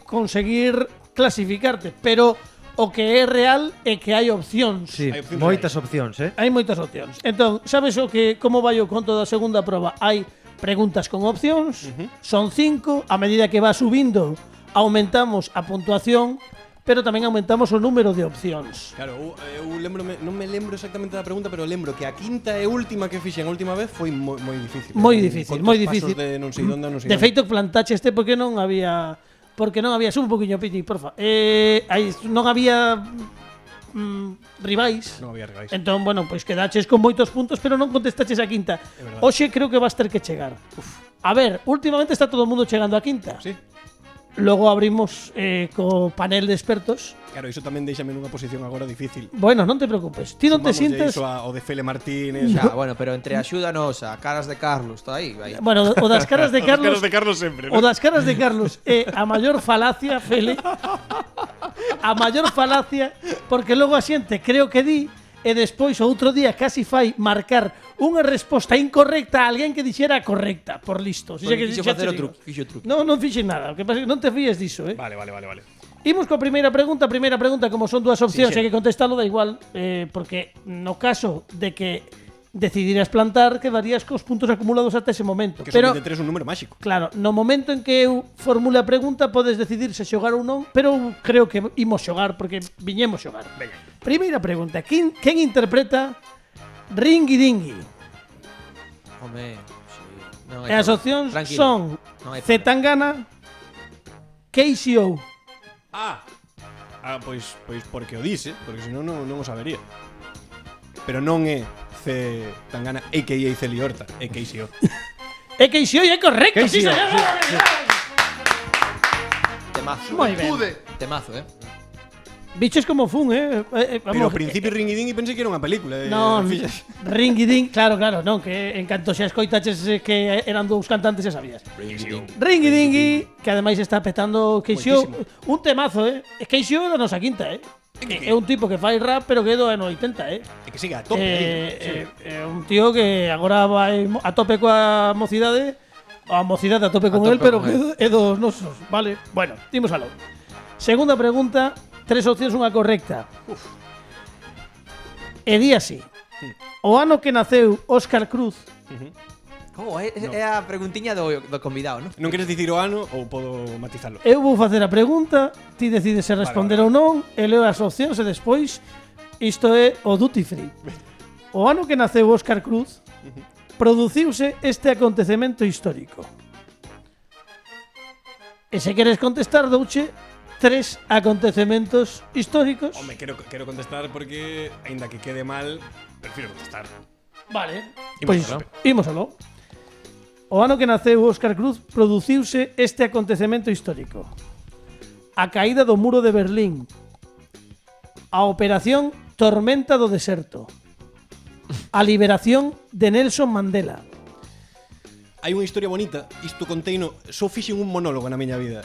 conseguir clasificarte. Pero o que é real é que hai opcións. Sí, Hai opcións moitas opcións, Hai moitas opcións. Entón, sabes o que como vai o conto da segunda proba? Hai preguntas con opcións, son 5, a medida que va subindo aumentamos a puntuación, pero tamén aumentamos o número de opcións. Claro, eu lembrome, non me lembro exactamente da pregunta, pero lembro que a quinta e última que fixen a última vez foi moi difícil. Moi difícil, Contos moi pasos difícil. De non sei onde, non sei De onde. feito, plantache este porque non había sub un poquinho, Piti, porfa. Non había rivais. Non había rivais. Entón, bueno, pois quedaches con moitos puntos, pero non contestaches a quinta. verdade. Hoxe creo que vas ter que chegar. A ver, últimamente está todo o mundo chegando a quinta. Sí. Logo abrimos co panel de expertos. Claro, iso tamén deixame nunha posición agora difícil. Bueno, non te preocupes. Ti non te Sumámoslle sintas. iso ao de Fele Martínez. Xa, bueno, pero entre axúdanos a caras de Carlos, está aí, vai. Bueno, o das caras de Carlos. Os caras de Carlos sempre, O ¿no? das caras de Carlos é a maior falacia, Fele. A maior falacia, porque logo a xente creo que di e despois o outro día casi fai marcar unha resposta incorrecta a alguén que dixera correcta, por listo. Si Porque quixo facer o truque, fixo o truque. Non fixen nada, o que pasa é que non te fíes diso, Vale. Imos coa primeira pregunta, como son dúas opcións, Sí, hai que contestalo da igual, porque no caso de que decidiras plantar, quedarías cos puntos acumulados ata ese momento. Que Pero son 23 un número máxico. claro, no momento en que eu formule a pregunta podes decidir se xogar ou non, pero eu creo que imos xogar porque viñemos xogar. Primeira pregunta, quen interpreta Ringy Dingy? Home, sí. Non E as opcións tranquilo. son Non hai Zetangana, KCO. Pois porque o dise, porque senón non o sabería. Pero non é C. Tangana, a.k.a. Celi Horta, é KCO. E KCO é correcto, sí, KCO, señor. Temazo. Moi ben. Pude. Temazo, Biches como fun, Pero vamos, ao principio Ringy Dingy pensei que era unha película. Non, Fixas- Ringy Ding, claro, non, que en canto xa escoitaches que eran dous cantantes xa sabías. Ringy Dingy, que ademais está petando KCO, un temazo, KCO é da nosa quinta, É un tipo que fai rap, pero que é do ano 80, É que siga a tope. É un tío que agora vai a tope coa mocidade, a mocidade a tope con tope él, pero con que é dos nosos, vale? Bueno, imos aló. Segunda pregunta, 3 opcións, unha correcta. E di así. O ano que naceu Óscar Cruz. Como é a preguntiña do convidado, non? Non queres dicir o ano ou podo matizalo? Eu vou facer a pregunta, ti decides se responder ou non, e leo as opcións e despois isto é o duty free. O ano que naceu Óscar Cruz produciuse este acontecemento histórico. E se queres contestar, douche 3 acontecementos históricos. Home, quero contestar porque, aínda que quede mal, prefiro contestar. Vale, Imos pois aló. imos aló. O ano que naceu Óscar Cruz produciuse este acontecemento histórico. A caída do muro de Berlín. A operación Tormenta do Deserto. A liberación de Nelson Mandela. Hai unha historia bonita, isto conteino, só fixen un monólogo na miña vida.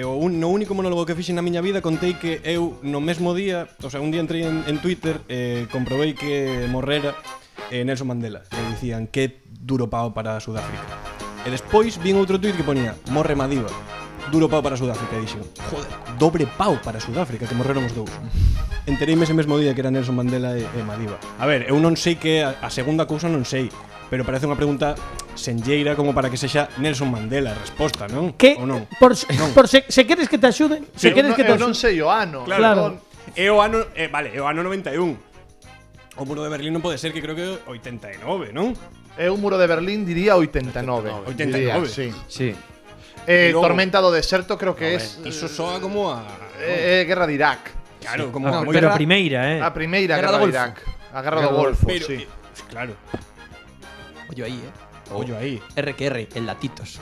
No único monólogo que fixen na miña vida contei que eu no mesmo día, o sea, un día entrei en Twitter, comprobei que morrera Nelson Mandela. E dicían que duro pao para Sudáfrica. E despois vin outro tweet que ponía morre Madiba. Duro pao para Sudáfrica. E dixen, joder, dobre pao para Sudáfrica, que morreron os dous. Entereime ese mesmo día que era Nelson Mandela e Madiba. A ver, eu non sei que a segunda cousa non sei, pero parece unha pregunta senlleira como para que sexa Nelson Mandela a resposta, non? Que Ou non? por se queres que te axuden, se queres que te Eu non axuden. sei o ano. Claro. É o ano, vale, é o ano 91. O muro de Berlín non pode ser, que creo que é 89, non? É un muro de Berlín, diría 89. 89. Diría, sí. Sí. luego- Tormenta do Deserto creo que es Iso soa como a... Guerra de Irak. Claro, como No, a moi... Pero Guerra- a primeira, A primeira Guerra Guerra do de Golfo. Irak. A Guerra do Golfo, Pero, sí. claro, Ollo aí, ollo aí. R que R, el latitos.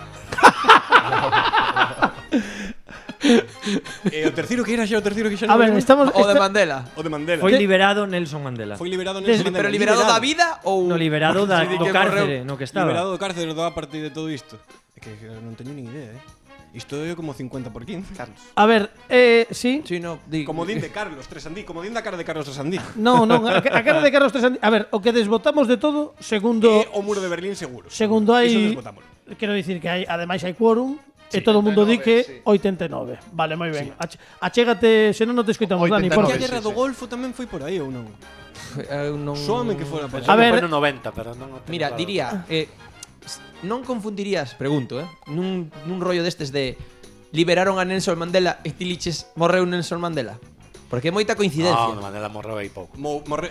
O terceiro que era xa o terceiro que xa A non ver, lembro? estamos O de Mandela. O de Mandela. Foi liberado Nelson Mandela. Foi liberado Desde- Nelson Mandela. Pero liberado da vida ou No liberado da, Sí, do que cárcere morreu. no que estaba. Liberado do cárcere a partir de todo isto. É que non teño nin idea, Isto é como 50 por 15. Carlos. A ver, sí. Sí, no, di. Como din de Carlos Tresandí, como din da cara de Carlos Tresandí. No, a cara de Carlos Tresandí. A ver, o que desbotamos de todo, segundo O muro de Berlín seguro. segundo Iso hai desbotamos. quero dicir que hai ademais hai quórum e todo o mundo di 89, que sí. 89. Vale, moi ben. Achégate, senón non te escoitamos, Dani. 89, Porque Porque a Guerra sí, do sí. Golfo tamén foi por aí ou non? Eu non... Soame que fora por A aí. ver. Foi no 90, pero non o tengo Mira, claro. diría, non confundirías, pregunto, nun rollo destes de liberaron a Nelson Mandela e ti liches morreu Nelson Mandela? Porque é moita coincidencia. No, Mandela morreu aí pouco.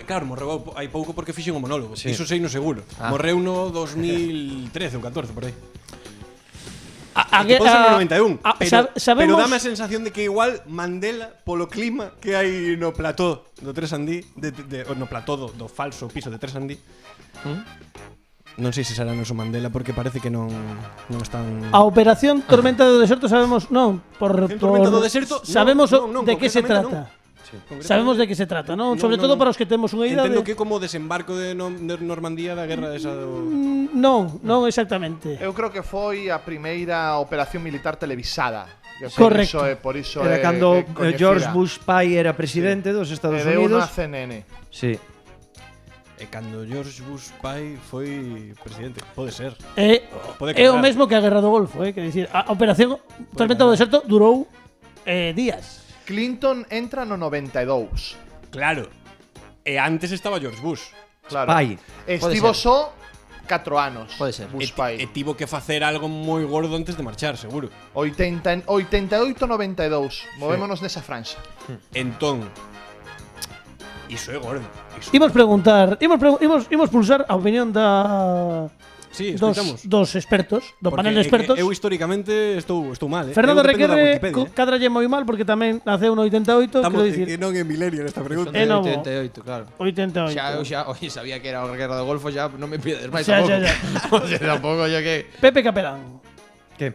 Claro, morreu hai pouco porque fixen o monólogo. Iso sei no seguro. Morreu no 2013 ou 14 por aí. Que pode ser no 91, pero dame a sensación de que igual Mandela polo clima que hai no plató do Tres Andí, no plató do falso piso de Tres Andí. Non sei se será noso Mandela porque parece que non están. a Operación Tormenta do Deserto sabemos, non, Tormenta do Deserto, sabemos non, de que se concretamente trata. Sabemos de que se trata, non? Sobre todo para os que temos unha idea Entendo de... que como desembarco de Normandía da guerra esa do... Non exactamente. Eu creo que foi a primeira operación militar televisada. Correcto. Por iso Era é cando coñecida. George Bush pai era presidente dos Estados E deu na Unidos. CNN. Sí. E cando George Bush pai foi presidente, pode ser. Pode É o cadrar. mesmo que a Guerra do Golfo, que dicir, a Operación Tormenta do Deserto durou días. Clinton entra no 92. Claro. E antes estaba George Bush. Claro. Pai. Estivo só 4 anos. Pode ser. Bush pai. E tivo que facer algo moi gordo antes de marchar, seguro. 88-92. Movémonos nesa franxa. Entón, iso é gordo. Imos preguntar, imos pulsar a opinión da Sí, escoitamos. dos expertos, do Porque panel de expertos. Eu históricamente estou mal, Fernando Eu dependo da Requerre Wikipedia, cadralle moi mal porque tamén naceu no 88, Estamos, quero dicir, que non é milenio nesta pregunta. É novo. 88, claro. 88. Eu oye, sabía que era a Guerra do Golfo, xa non me pides máis Xa, tampouco. xa. O sea, tampouco yo que... Pepe Capelán. Que?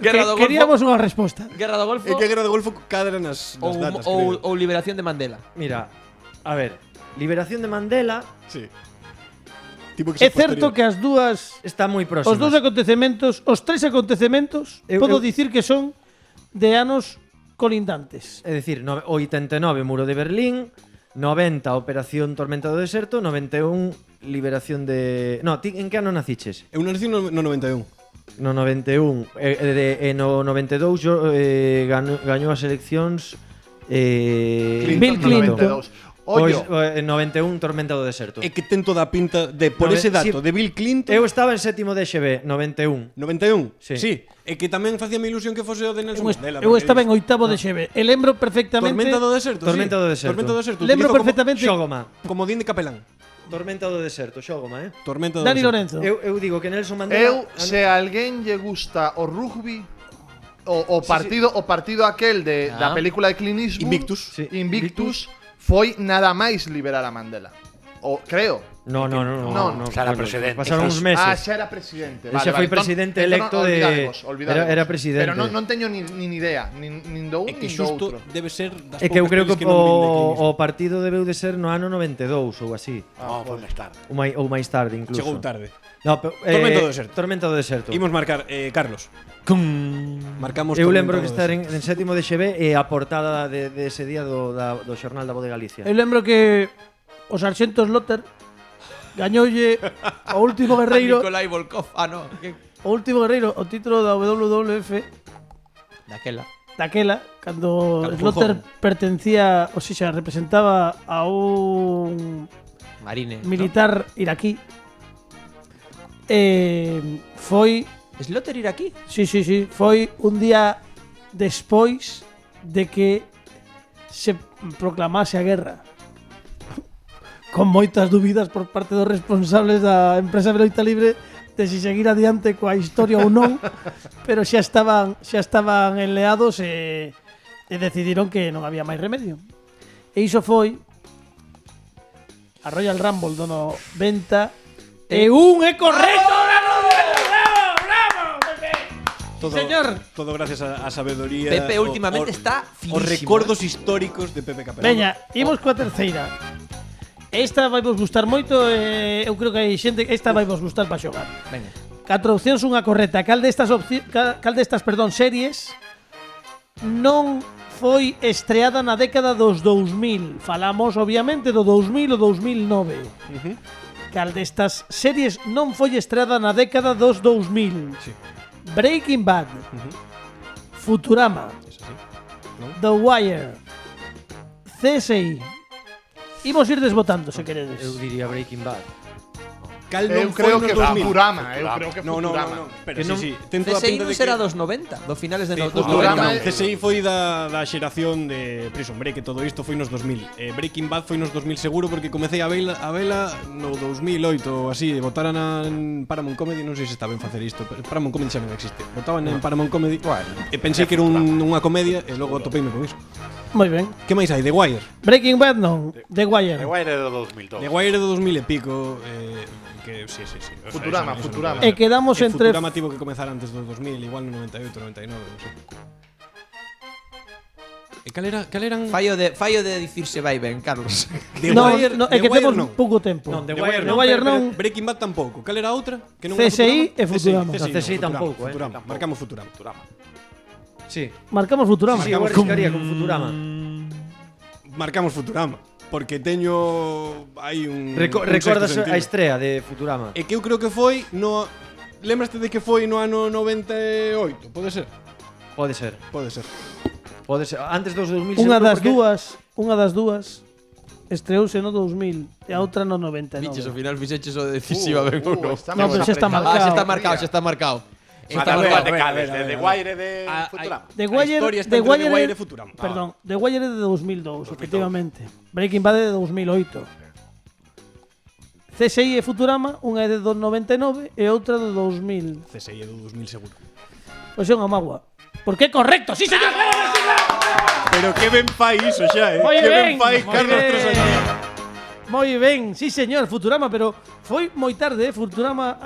Guerra do Golfo. Queríamos unha resposta. Guerra do Golfo É que a Guerra do Golfo cadra nas datas, creo. ou liberación de Mandela. Mira, a ver, liberación de Mandela Sí. Tipo É certo que as dúas está moi próxima. os dous acontecementos, os tres acontecementos, podo dicir que son de anos colindantes. É dicir, 89 Muro de Berlín, 90 Operación Tormenta do Deserto, 91 Liberación de... No, ti en que ano naciches? Eu nací no 91. No 91 e no 92 gañou as eleccións Bill Clinton. 92. Pois Ollo, en 91 Tormenta do Deserto. É que ten toda a pinta de por ese dato Sí. de Bill Clinton. Eu estaba en sétimo de EXB, 91. 91. Sí. É que tamén facíame ilusión que fose o de Nelson Mandela. Eu porque estaba en oitavo de xeve e lembro perfectamente. Tormenta do Deserto. Tormenta sí. do Deserto. Tormenta do Deserto. Lembro Utilizo perfectamente. Xógoma. Como din de Capelán. Tormenta do Deserto, xógoma, Tormenta do Dani Deserto. Lorenzo. Eu digo que Nelson Mandela... eu, se a alguén lle gusta o rugby, o partido aquel da película de Clint Eastwood, Invictus. Sí. Invictus, foi nada máis liberar a Mandela. O creo. No. Xa era presidente. Pasaron uns meses. Xa era presidente. Ese foi presidente electo de- era presidente. Pero non teño nin idea, nin do un É que nin do xusto outro. debe ser das É que eu poucas creo que pelis non vin de Clint o partido debeu de ser no ano 92 ou así. No, foi máis tarde. Ou máis tarde incluso. Chegou tarde. No, pero, Tormenta do Deserto. Tormenta do Deserto. Imos marcar, Carlos. Marcamos Eu Tormenta lembro do que estar Deserto. en sétimo de XB e a portada de ese día do xornal da Voz de Galicia. Eu lembro que o sarxento Slaughter gañoulle o último guerreiro, Nikolai Volkov. Ah, no. o título da WWF Daquela. daquela, cando Cando Slaughter Fulham. pertencía, ou seja, representaba a un Marine. militar iraquí. Foi, ¿No? ¿Slaughter ir aquí? sí, foi un día despois de que se proclamase a guerra. Con moitas dúbidas por parte dos responsables da empresa Veloita Libre de si seguir adiante coa historia ou non, pero xa estaban enleados e decidiron que non había máis remedio. E iso foi a Royal Rumble do 90 e un é correcto. Todo, Señor. Todo gracias a sabedoría. Pepe últimamente está Os finísimo. recordos históricos de Pepe Capelán. Veña, imos coa terceira. Esta vai vos gustar moito e eu creo que hai xente que esta vai vos gustar para xogar. Venga. 4 opcións, unha correcta. Cal destas series non foi estreada na década dos 2000? Falamos obviamente do 2000 ou 2009. Cal destas series non foi estreada na década dos 2000? Sí. Breaking Bad, Futurama, Esa sí. Non? The Wire, CSI. Imos ir desbotando, se queredes. Eu diría Breaking Bad. Cal Eu non foi creo nos que 2000? Futurama, eu creo que No, Futurama. pero Que sí, non- sí. Tento a CSI pinta non de será que... dos 90, dos finales de Sí, dos Futurama 90. CSI foi da xeración de Prison Break e todo isto foi nos 2000. Breaking Bad foi nos 2000 seguro porque comecei a vela no 2008 ou así, botaran en Paramount Comedy, non sei se está ben facer isto, pero Paramount Comedy xa non existe. Botaban en Paramount Comedy e pensei que era unha comedia e logo topeime con iso. Moi ben. Que máis hai? The Wire. Breaking Bad non, The Wire. The Wire é do 2002. The Wire é do 2000 e pico, que sí. O sea, Futurama, eso Futurama. non E quedamos entre Futurama tivo que comezar antes do 2000, igual no 98, 99, non sei. E cal eran? Fallo de dicirse vai ben, Carlos. The No, Wire, no, é The que Wire temos non. pouco tempo. Non, The The Wire Wire non, non. Breaking Bad tampouco. Cal era a outra? Que non era CSI e Futurama. No, CSI non, tampouco, Futurama. Tampouco. Marcamos Futurama. Futurama. Sí. Marcamos Futurama. Sí, eu arriscaría con Futurama. Marcamos Futurama. Porque teño hai un Recordas sexto a sentido. estrea de Futurama? E que eu creo que foi no Lembraste de que foi no ano 98? Pode ser? Pode ser. Pode ser. Pode ser. Antes dos 2000 Unha seguro, das porque- dúas estreouse no 2000 e a outra no 99. Biches, ao final fixeches o decisiva ben ou non. No, pero xa está marcado. Ah, xa está marcado, xa está marcado. Está a ver, de a ver, Cales, a ver, de The a ver. Wire e de Futurama. The A Wire, historia está The entre Wire, The Wire e Futurama. Perdón, The Wire é de 2002, efectivamente. Breaking Bad é de 2008. CSI e Futurama, unha é de 99 e outra de 2000. CSI é do 2000 seguro. Pois é unha magua. Porque é correcto, sí señor. Pero que ben fai iso xa, Moi que ben, ben fai moi Carlos ben. Tresandí. Moi ben, sí señor, Futurama, pero foi moi tarde, Futurama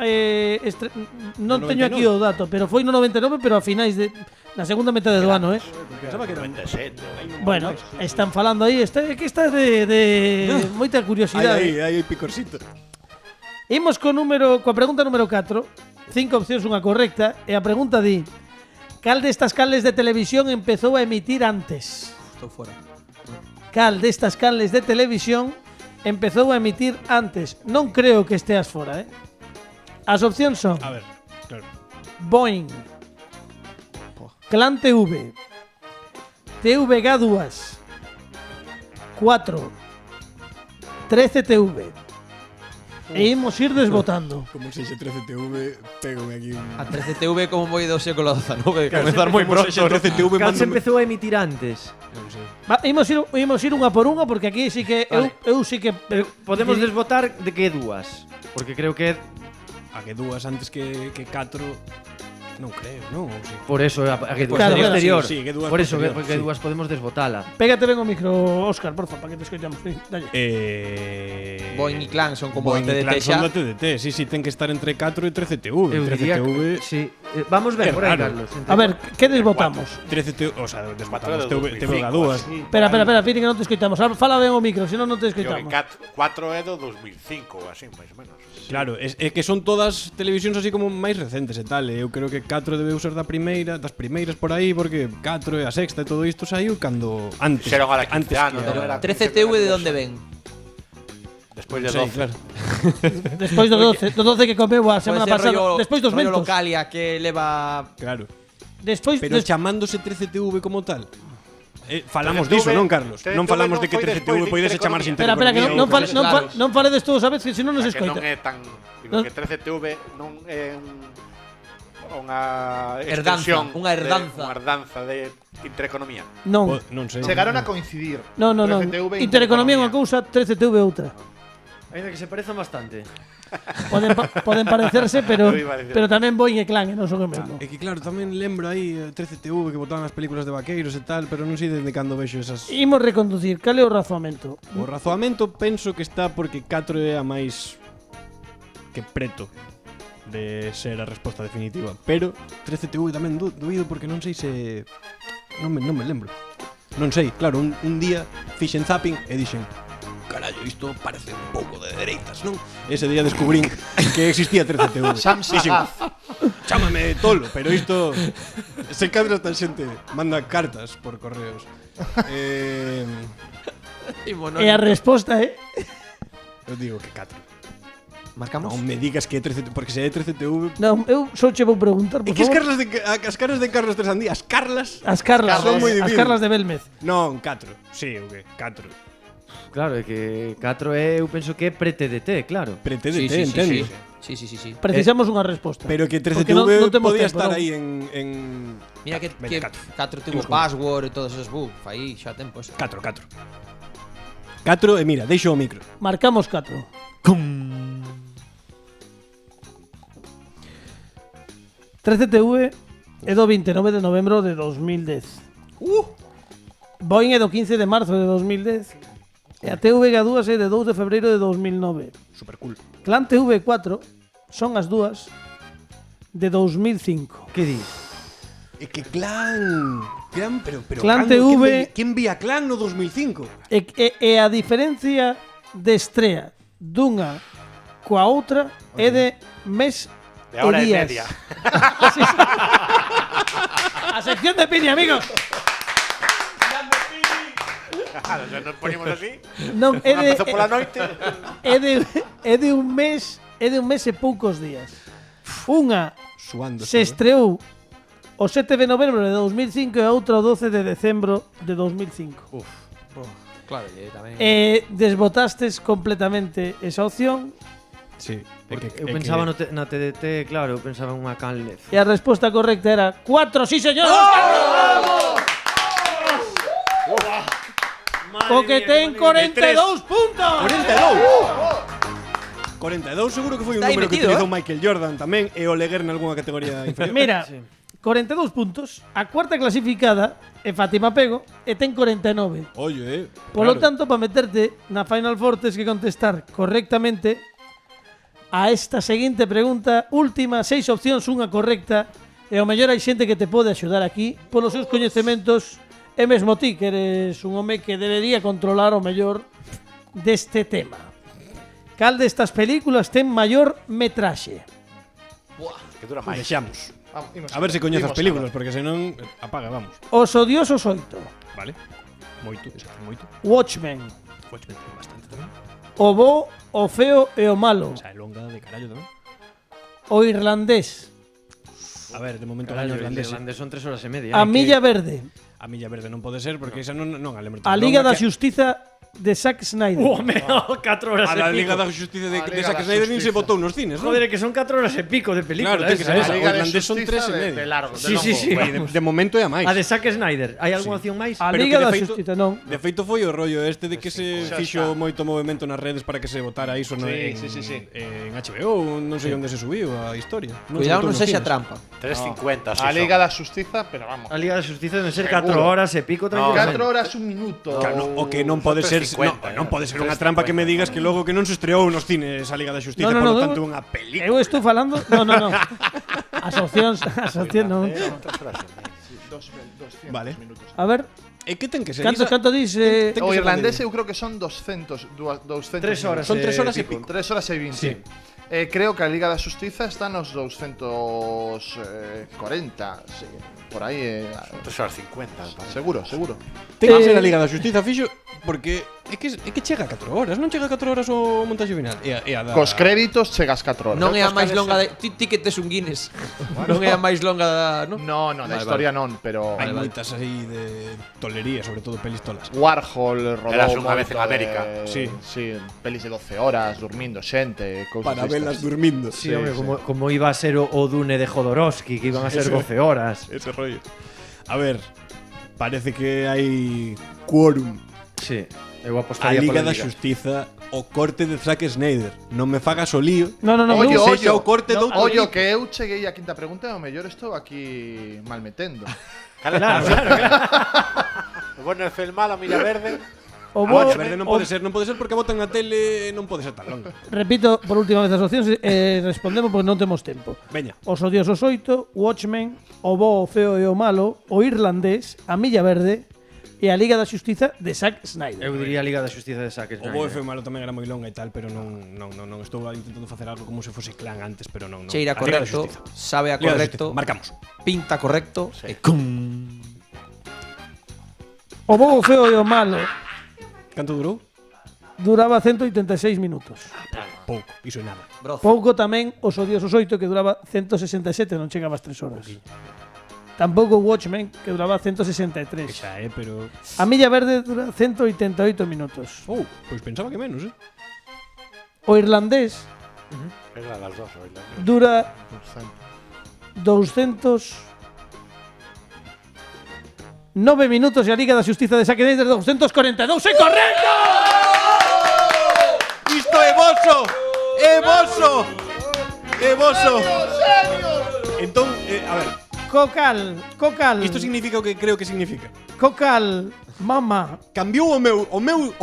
non No teño 99. aquí o dato, pero foi no 99, pero a finais de na segunda metade do ano, Pensaba que era 97. Bueno, están falando aí, que está de moita curiosidade. Aí picorcito. Imos coa pregunta número 4. 5 opcións, unha correcta, e a pregunta di: cal destas canles de televisión empezou a emitir antes? Estou fora. Cal destas canles de televisión empezou a emitir antes? Non creo que esteas fora, As opcións son A ver, claro. Boeing, Clan TV, TVG2, 4, 13TV. E imos ir desbotando. Como se xe 13TV, pégome aquí un... A 13TV como moi do século XIX, comezar moi Como pronto. se xe 13TV, Cal se mándome... empezou a emitir antes? Non sei. Imos ir unha por unha porque aquí sí que Vale. eu sí que Podemos desbotar de que dúas? Porque creo que A que dúas antes que 4... Non creo, non? Ou sí. por eso a que dúas Claro, claro, posterior. sí, que dúas Por eso posterior, que sí. dúas podemos desbotala. Pégate ben o micro, Óscar, porfa, para que te escoitamos. Sí, dalle. Boeing e Clan son como Boeing TDT e Clan xa. son da TDT, sí, ten que estar entre 4 e 13TV. Eu diría 13TV... que, sí. Vamos ver É por aí, raro. Carlos. A ver, que desbotamos? 13TV, o sea, desmatamos, Cuatro TV de 2005, a dúas. así. Espera, Piri, que non te escoitamos. Fala ben o micro, senón non te Creo que escoitamos. 4 é do 2005, así, máis ou menos. Claro, é que son todas televisións así como máis recentes e tal. Eu creo que 4 debeu ser das primeiras por aí, porque 4 e a sexta e todo isto saiu cando antes. Fixeron ahora 15 antes anos, que non a- era? 13TV de onde ven? Despois de Sí, 12. claro. Despois do 12 que comeu a semana Pode ser pasada. Despois dos rollo mentos. Localia que leva Claro. Despois Pero chamándose 13TV como tal. Falamos 13TV, diso, non, Carlos? 13TV Non falamos de que foi 13TV despois de poidese chamarse Espera, que non Claro. faledes todos a vez, que senón non se Que non escoita. é tan... Non- Digo que 13TV non é unha Herdanza, extensión unha herdanza. unha herdanza de intereconomía. Non. Non sei. Chegaron a coincidir. Non. 13TV e Intereconomía é unha cousa, 13TV é outra. Ainda que se parezan bastante. Poden parecerse, pero Eu iba a decir. tamén Boeing e Clan non son o mesmo. É que claro, tamén lembro aí 13TV que botaban as películas de vaqueiros e tal, pero non sei dende cando vexo esas. Imos reconducir, cal é o razoamento? O razoamento penso que está porque 4 é a máis que preto de ser a resposta definitiva, pero 13TV tamén dubido porque non sei se non me lembro. Non sei, claro, un día fixen zapping e dixen carallo, isto parece un pouco de dereitas, non? Ese día descubrín que existía 13TV. Sam Dixen, Sagaz. chámame tolo, pero isto se cadra esta xente manda cartas por correos. E a resposta é Eu digo que 4. Marcamos? Non me digas que é 13TV, porque se é 13TV... Non, eu só che vou preguntar, por É que favor. as caras de Carlos Tresandí, as Carlas... As Carlas, Son moi as divinos. Carlas de Belmez. Non, 4. Sí, o que? 4. Claro, é que 4 eu penso que é pre-TDT, claro. Pre-TDT, Sí. entendo. Sí. Precisamos unha resposta. Pero que Porque 13TV non temos podía tempo, estar non? aí en... Mira que Veña, 4 tivo password e todos esos bugs. Aí xa tempo eso. 4. 4 e mira, deixo o micro. Marcamos 4. ...13TV é do 29 de novembro de 2010. Boeing é do 15 de marzo de 2010. E a TVG2 é de 2 de febreiro de 2009. Super cool. Clan TV4 son as dúas de 2005. Que dis? É que Clan, pero Clan cando? TV. Quen vía Clan no 2005? E a diferencia de estrea dunha coa outra é de mes De hora e y días. media. Sí, sí. A sección de Pini, amigos. Claro, ya nos ponemos así. Non, é de, Empezó pola noite. é de un mes e poucos días. Unha Suando. se estreou o 7 de novembro de 2005 e a outra o 12 de decembro de 2005. Claro, tamén. Desbotastes completamente esa opción Sí, porque Eu pensaba na TDT, claro, eu pensaba en unha Canlef. e a resposta correcta era 4, sí señor. O que ten 42 puntos. 42 seguro que foi un Está aí número que metido, utilizou Michael Jordan tamén e o Leguer nalgúna categoría inferior. Mira, 42 puntos. A cuarta clasificada é Fátima Pego e ten 49. Oye, Polo tanto, para meterte na Final Four tes que contestar correctamente a esta seguinte pregunta. Última, 6 opcións, unha correcta. E ao mellor hai xente que te pode axudar aquí polos seus coñecementos. E mesmo ti, que eres un home que debería controlar o mellor deste tema. Cal destas películas ten maior metraxe? Que dura máis. Deixamos. Vamos, A ver se coñeces as imos películas, porque senón apaga, vamos. Os odiosos 8. Vale. Moito, esa ten moito. Watchmen. Watchmen ten bastante tamén. O bo, o feo e o malo. Esa é longa de carallo tamén. O irlandés. A ver, de momento Carallo, gaño el irlandés. irlandés son 3 horas e media. A milla verde. A milla verde non pode ser porque esa non a lembro. A Liga da Xustiza de Zack Snyder. Home, 4 horas A e la pico. Liga da Justicia de A Liga Zack da Snyder nin se Xustiza. botou nos cines, non? Joder, que son 4 horas e pico de película. Claro, ten que ser esa. A Liga O de irlandés son Xustiza 3 e medio. de largo, de Sí, sí, longo. sí. Bueno, De momento é a máis. A de Zack Snyder. Hai algunha opción máis? A Pero Liga que de da feito- Xustiza, non. De feito foi o rollo este de que se xa fixo está. moito movemento nas redes para que se votara iso no, Sí, en, sí. en HBO, non sei onde se subiu a historia. Non se Cuidado, botou non nos sexa cines. trampa. 3.50, A Liga da Xustiza, pero vamos. A Liga da Xustiza deben ser Seguro. 4 horas e pico tranquilamente. 4 horas, un minuto. Claro, o que non pode ser, 3.50, non pode ser unha trampa que me digas que logo que non se estreou nos cines a Liga da Xustiza, No, polo eu- tanto unha película. Eu estou falando. No. As opcións non. 200 Vale. minutos. A ver, E que ten que ser? canto dis? Ten que O ser irlandés de- eu creo que son 200 3 horas. Son 3 horas e pico. 3 horas e 20. Sí. Creo que a Liga da Xustiza está nos 240, sí, por aí. 3 horas 50, parece. Seguro. Ten que ser a Liga da Xustiza, fixo, porque é que chega a 4 horas, non chega a 4 horas o montaxe final. E a da... Cos créditos chegas 4 horas. Non é a Cos máis cales longa de ti que tes un Guinness. Non é a máis longa da, non? No, da historia non, pero Hai moitas aí de tolería, sobre todo pelis tolas. Warhol rodou Eras unha vez moito en América. Sí. pelis de 12 horas, durmindo xente, cousas Para destas. velas durmindo. Sí, hombre, como iba a ser o Dune de Jodorowsky, que iban a ser 12 horas. Ese rollo. A ver, parece que hai quórum. Sí, eu A apostaría Liga pola da Xustiza, o corte de Zack Snyder. Non me fagas o lío. No. Oye, eu- Sexa o corte do outro Ollo, lío. que eu cheguei a quinta pregunta e ao mellor estou aquí malmetendo. Claro. Bueno, el film malo, mira verde. O A bo, Watch verde non pode ser porque botan a tele, non pode ser tan longa. repito por última vez as opcións, respondemos porque non temos tempo. Veña. Os odiosos 8, Watchmen, o bo, o feo e o malo, o irlandés, a milla verde e a Liga da Xustiza de Zack Snyder. Eu diría Liga da Xustiza de Zack O Snyder. bo F malo tamén era moi longa e tal, pero non estou intentando facer algo como se fose Clan antes, pero non. Cheira A Liga da correcto, Xustiza. sabe a Liga da correcto, Xustiza. Marcamos. pinta correcto. Sí. E cum. O bo, o feo e o malo Canto durou? duraba 186 minutos. Pouco, iso é nada. Pouco tamén Os Odiosos 8, que duraba 167, non chegaba ás 3 horas. Tampouco Watchmen, que duraba 163. Xa, pero... A Milla Verde dura 188 minutos. Pois pensaba que menos, O irlandés Era las dos, oíla. dura 209 minutos e a Liga da Xustiza de Zack Snyder 242. ¡É correcto! Isto é voso! É voso! É voso! Entón, a ver, Cocal. isto significa o que creo que significa. Cocal, mama. Cambiou o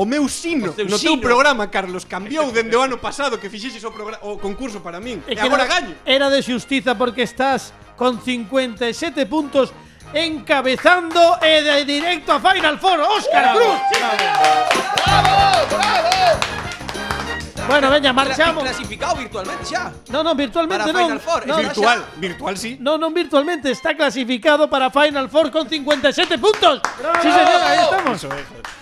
meu sino no teu programa, Carlos. Cambiou dende o ano pasado que fixeches o concurso para min. E agora gaño. Era de xustiza porque estás con 57 puntos encabezando e de directo a Final Four. ¡Óscar Cruz! Bueno, veña, marchamos. Clasificado virtualmente xa. No, virtualmente Para non. Final Four, No, es Virtual sí. No, virtualmente está clasificado para Final Four con 57 puntos. Sí, señora, aí estamos. Eso é, joder.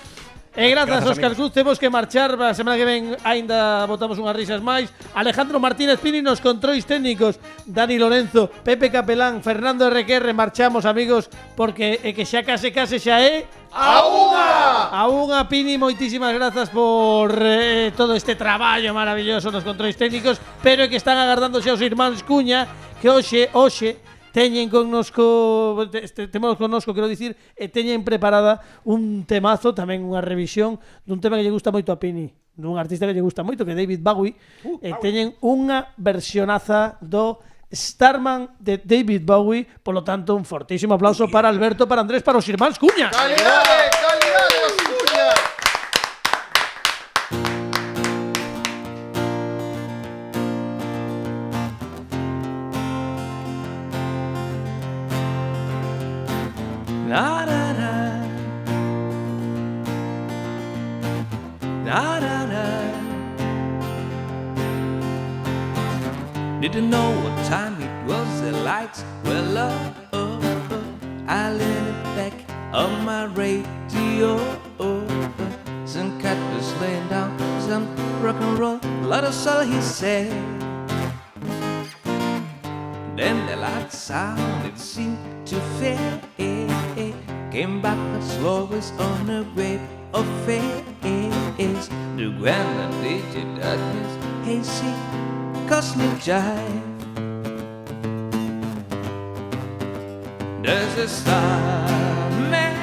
E grazas, Grazas, Óscar amigos. Cruz, temos que marchar. A semana que ven aínda botamos unhas risas máis. Alejandro Martínez Pini nos controis técnicos, Dani Lorenzo, Pepe Capelán, Fernando RQR. Marchamos, amigos, porque que xa case xa é a unha, Pini. Moitísimas grazas por todo este traballo maravilloso nos controis técnicos, pero é que están agardando xa os irmáns Cuña, que hoxe teñen connosco, temos connosco, quero dicir, e teñen preparada un temazo, tamén unha revisión dun tema que lle gusta moito a Pini, dun artista que lle gusta moito, que é David Bowie, e teñen unha versionaza do Starman de David Bowie. Por lo tanto, un fortísimo aplauso para Alberto, para Andrés, para os irmáns Cuña. ¡Calidades, calidades, Cuña! Na na na. Na na na. Didn't know what time it was, the lights were low. I leaned back on my radio. Some cat was laying down some rock and roll, a lot of soul, he said. Then the light sound, it seemed to fade. Came back as slow as on a wave of face. The grand and digit darkness, hazy, cosmic jive. There's a starman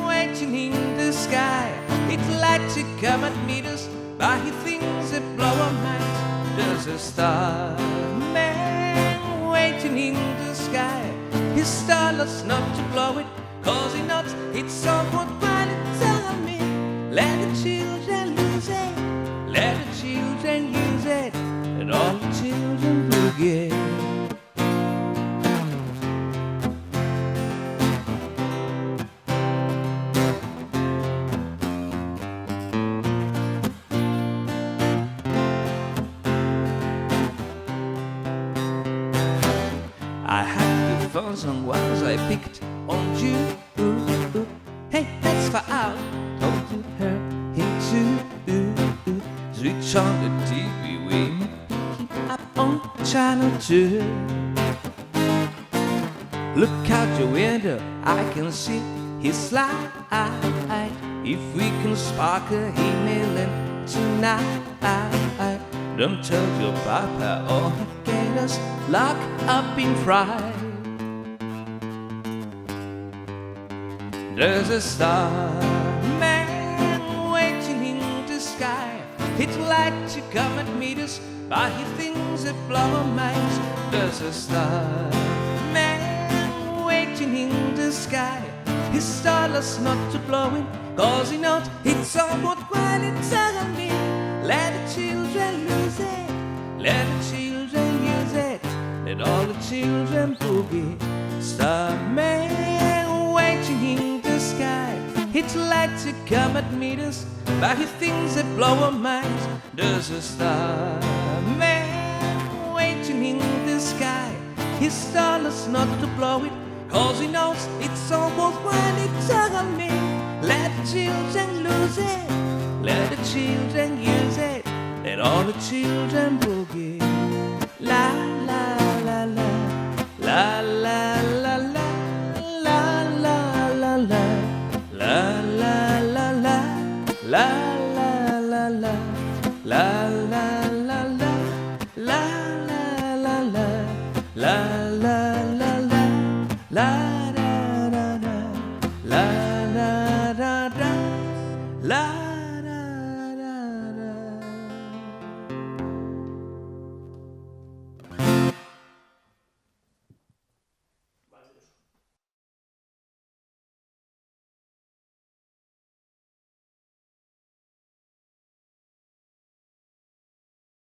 waiting in the sky. It's like to come and meet us, but he thinks it blow our minds. There's a starman waiting in the sky. His star loves not to blow it, cause he knows it's somewhat while it's on me. Let the children lose it, let the children use it, and all the children forget. I had to phone someone as I picked on you. Hey, that's far out. Talk to her, him too. Switch on the TV, we keep up on channel 2. Look out your window, I can see his light. If we can spark a email in tonight, don't tell your papa or he'll get us locked up in pride. There's a starman waiting in the sky. He'd like to come and meet us, but he thinks it blow our minds. There's a starman waiting in the sky. His star loves not to blow him, cause he knows it's somewhat while it's on me. Let the children lose it, let the children use it, let all the children boogie. Starman waiting in the sky. He'd like to come and meet us, but he thinks it blow our minds. There's a starman waiting in the sky. His star loves not to blow it, cause he knows it's almost when it's on me. Let the children lose it, let the children use it, let let all the children boogie. La la la la, la la la la, la la la la, la la la la, la la la la, la la la la, la la la la, la la la la, la